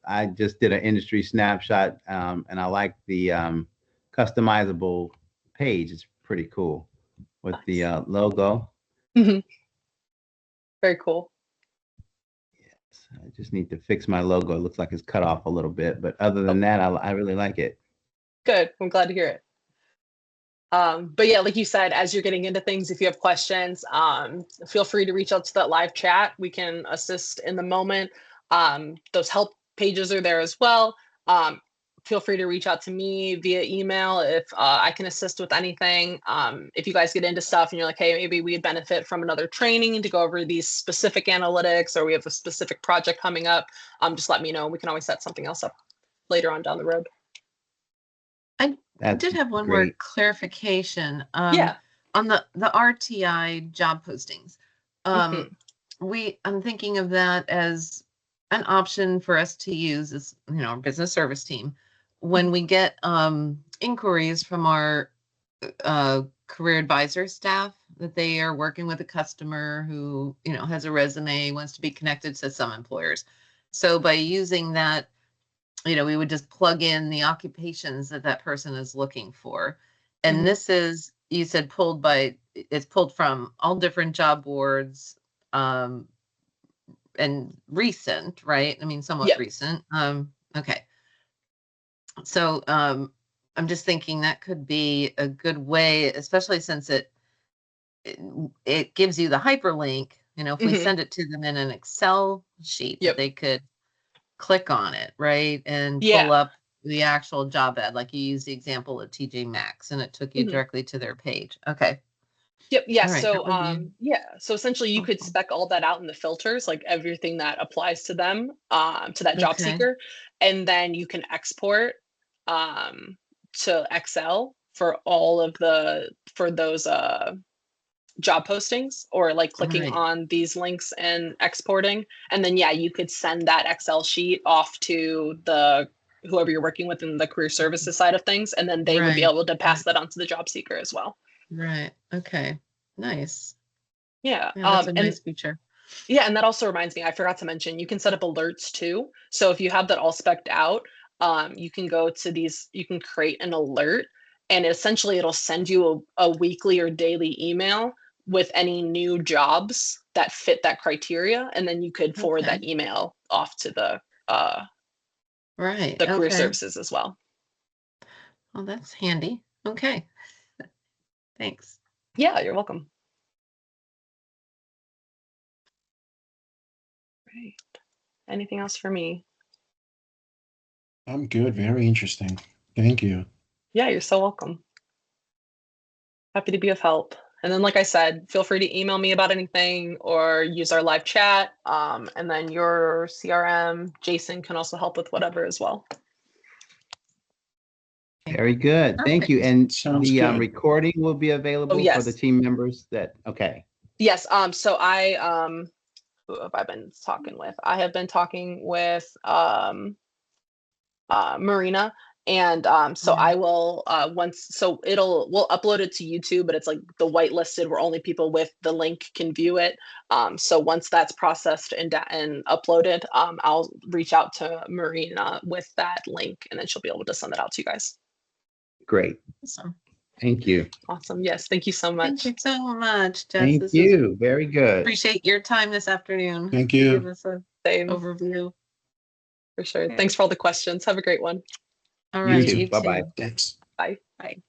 [SPEAKER 2] I just did an industry snapshot, and I like the customizable page. It's pretty cool with the logo.
[SPEAKER 1] Mm-hmm. Very cool.
[SPEAKER 2] Yes, I just need to fix my logo. It looks like it's cut off a little bit, but other than that, I really like it.
[SPEAKER 1] Good. I'm glad to hear it. But yeah, like you said, as you're getting into things, if you have questions, feel free to reach out to that live chat. We can assist in the moment. Those help pages are there as well. Feel free to reach out to me via email if I can assist with anything. If you guys get into stuff and you're like, hey, maybe we'd benefit from another training to go over these specific analytics, or we have a specific project coming up, just let me know. We can always set something else up later on down the road.
[SPEAKER 3] I did have one more clarification.
[SPEAKER 1] Yeah.
[SPEAKER 3] On the RTI job postings. I'm thinking of that as an option for us to use as, our business service team when we get inquiries from our career advisor staff that they are working with a customer who, has a resume, wants to be connected to some employers. So by using that, we would just plug in the occupations that person is looking for. And this is, you said it's pulled from all different job boards, and recent, right? I mean, somewhat recent. Okay. So I'm just thinking that could be a good way, especially since it gives you the hyperlink, if we send it to them in an Excel sheet, that they could click on it, right? And pull up the actual job ad. Like you use the example of TJ Maxx and it took you directly to their page. Okay.
[SPEAKER 1] Yep. Yeah.
[SPEAKER 3] Right,
[SPEAKER 1] so so essentially you could spec all that out in the filters, like everything that applies to them, to that job seeker. And then you can export to Excel for all of those job postings, or like clicking on these links and exporting. And then, you could send that Excel sheet off to whoever you're working with in the career services side of things. And then they would be able to pass that on to the job seeker as well.
[SPEAKER 3] Right. Okay. Nice.
[SPEAKER 1] Yeah.
[SPEAKER 3] That's a nice feature.
[SPEAKER 1] Yeah. And that also reminds me, I forgot to mention, you can set up alerts too. So if you have that all spec'd out, you can go to these, you can create an alert and essentially it'll send you a weekly or daily email with any new jobs that fit that criteria, and then you could forward that email off to the career services as well.
[SPEAKER 3] Well, that's handy. Okay. Thanks.
[SPEAKER 1] Yeah, you're welcome. Great. Anything else for me?
[SPEAKER 4] I'm good. Very interesting. Thank you.
[SPEAKER 1] Yeah, you're so welcome. Happy to be of help. And then, like I said, feel free to email me about anything or use our live chat. And then your CRM, Jason, can also help with whatever as well.
[SPEAKER 2] Very good. Thank you. And
[SPEAKER 4] Sounds
[SPEAKER 2] the
[SPEAKER 4] good.
[SPEAKER 2] recording will be available for the team members that, okay.
[SPEAKER 1] Yes. So who have I been talking with? I have been talking with Marina. And so I will we'll upload it to YouTube, but it's like the whitelisted where only people with the link can view it. So once that's processed and uploaded, I'll reach out to Marina with that link, and then she'll be able to send it out to you guys.
[SPEAKER 2] Great.
[SPEAKER 3] Awesome.
[SPEAKER 2] Thank you.
[SPEAKER 1] Awesome. Yes. Thank you so much.
[SPEAKER 3] Thank you so much, Jess.
[SPEAKER 2] Thank you. Very good.
[SPEAKER 3] Appreciate your time this afternoon.
[SPEAKER 4] Thank you.
[SPEAKER 3] Give us a overview.
[SPEAKER 1] For sure. Thanks for all the questions. Have a great one.
[SPEAKER 3] All right.
[SPEAKER 2] You too. Bye-bye.
[SPEAKER 4] Thanks.
[SPEAKER 1] Bye.
[SPEAKER 3] Bye.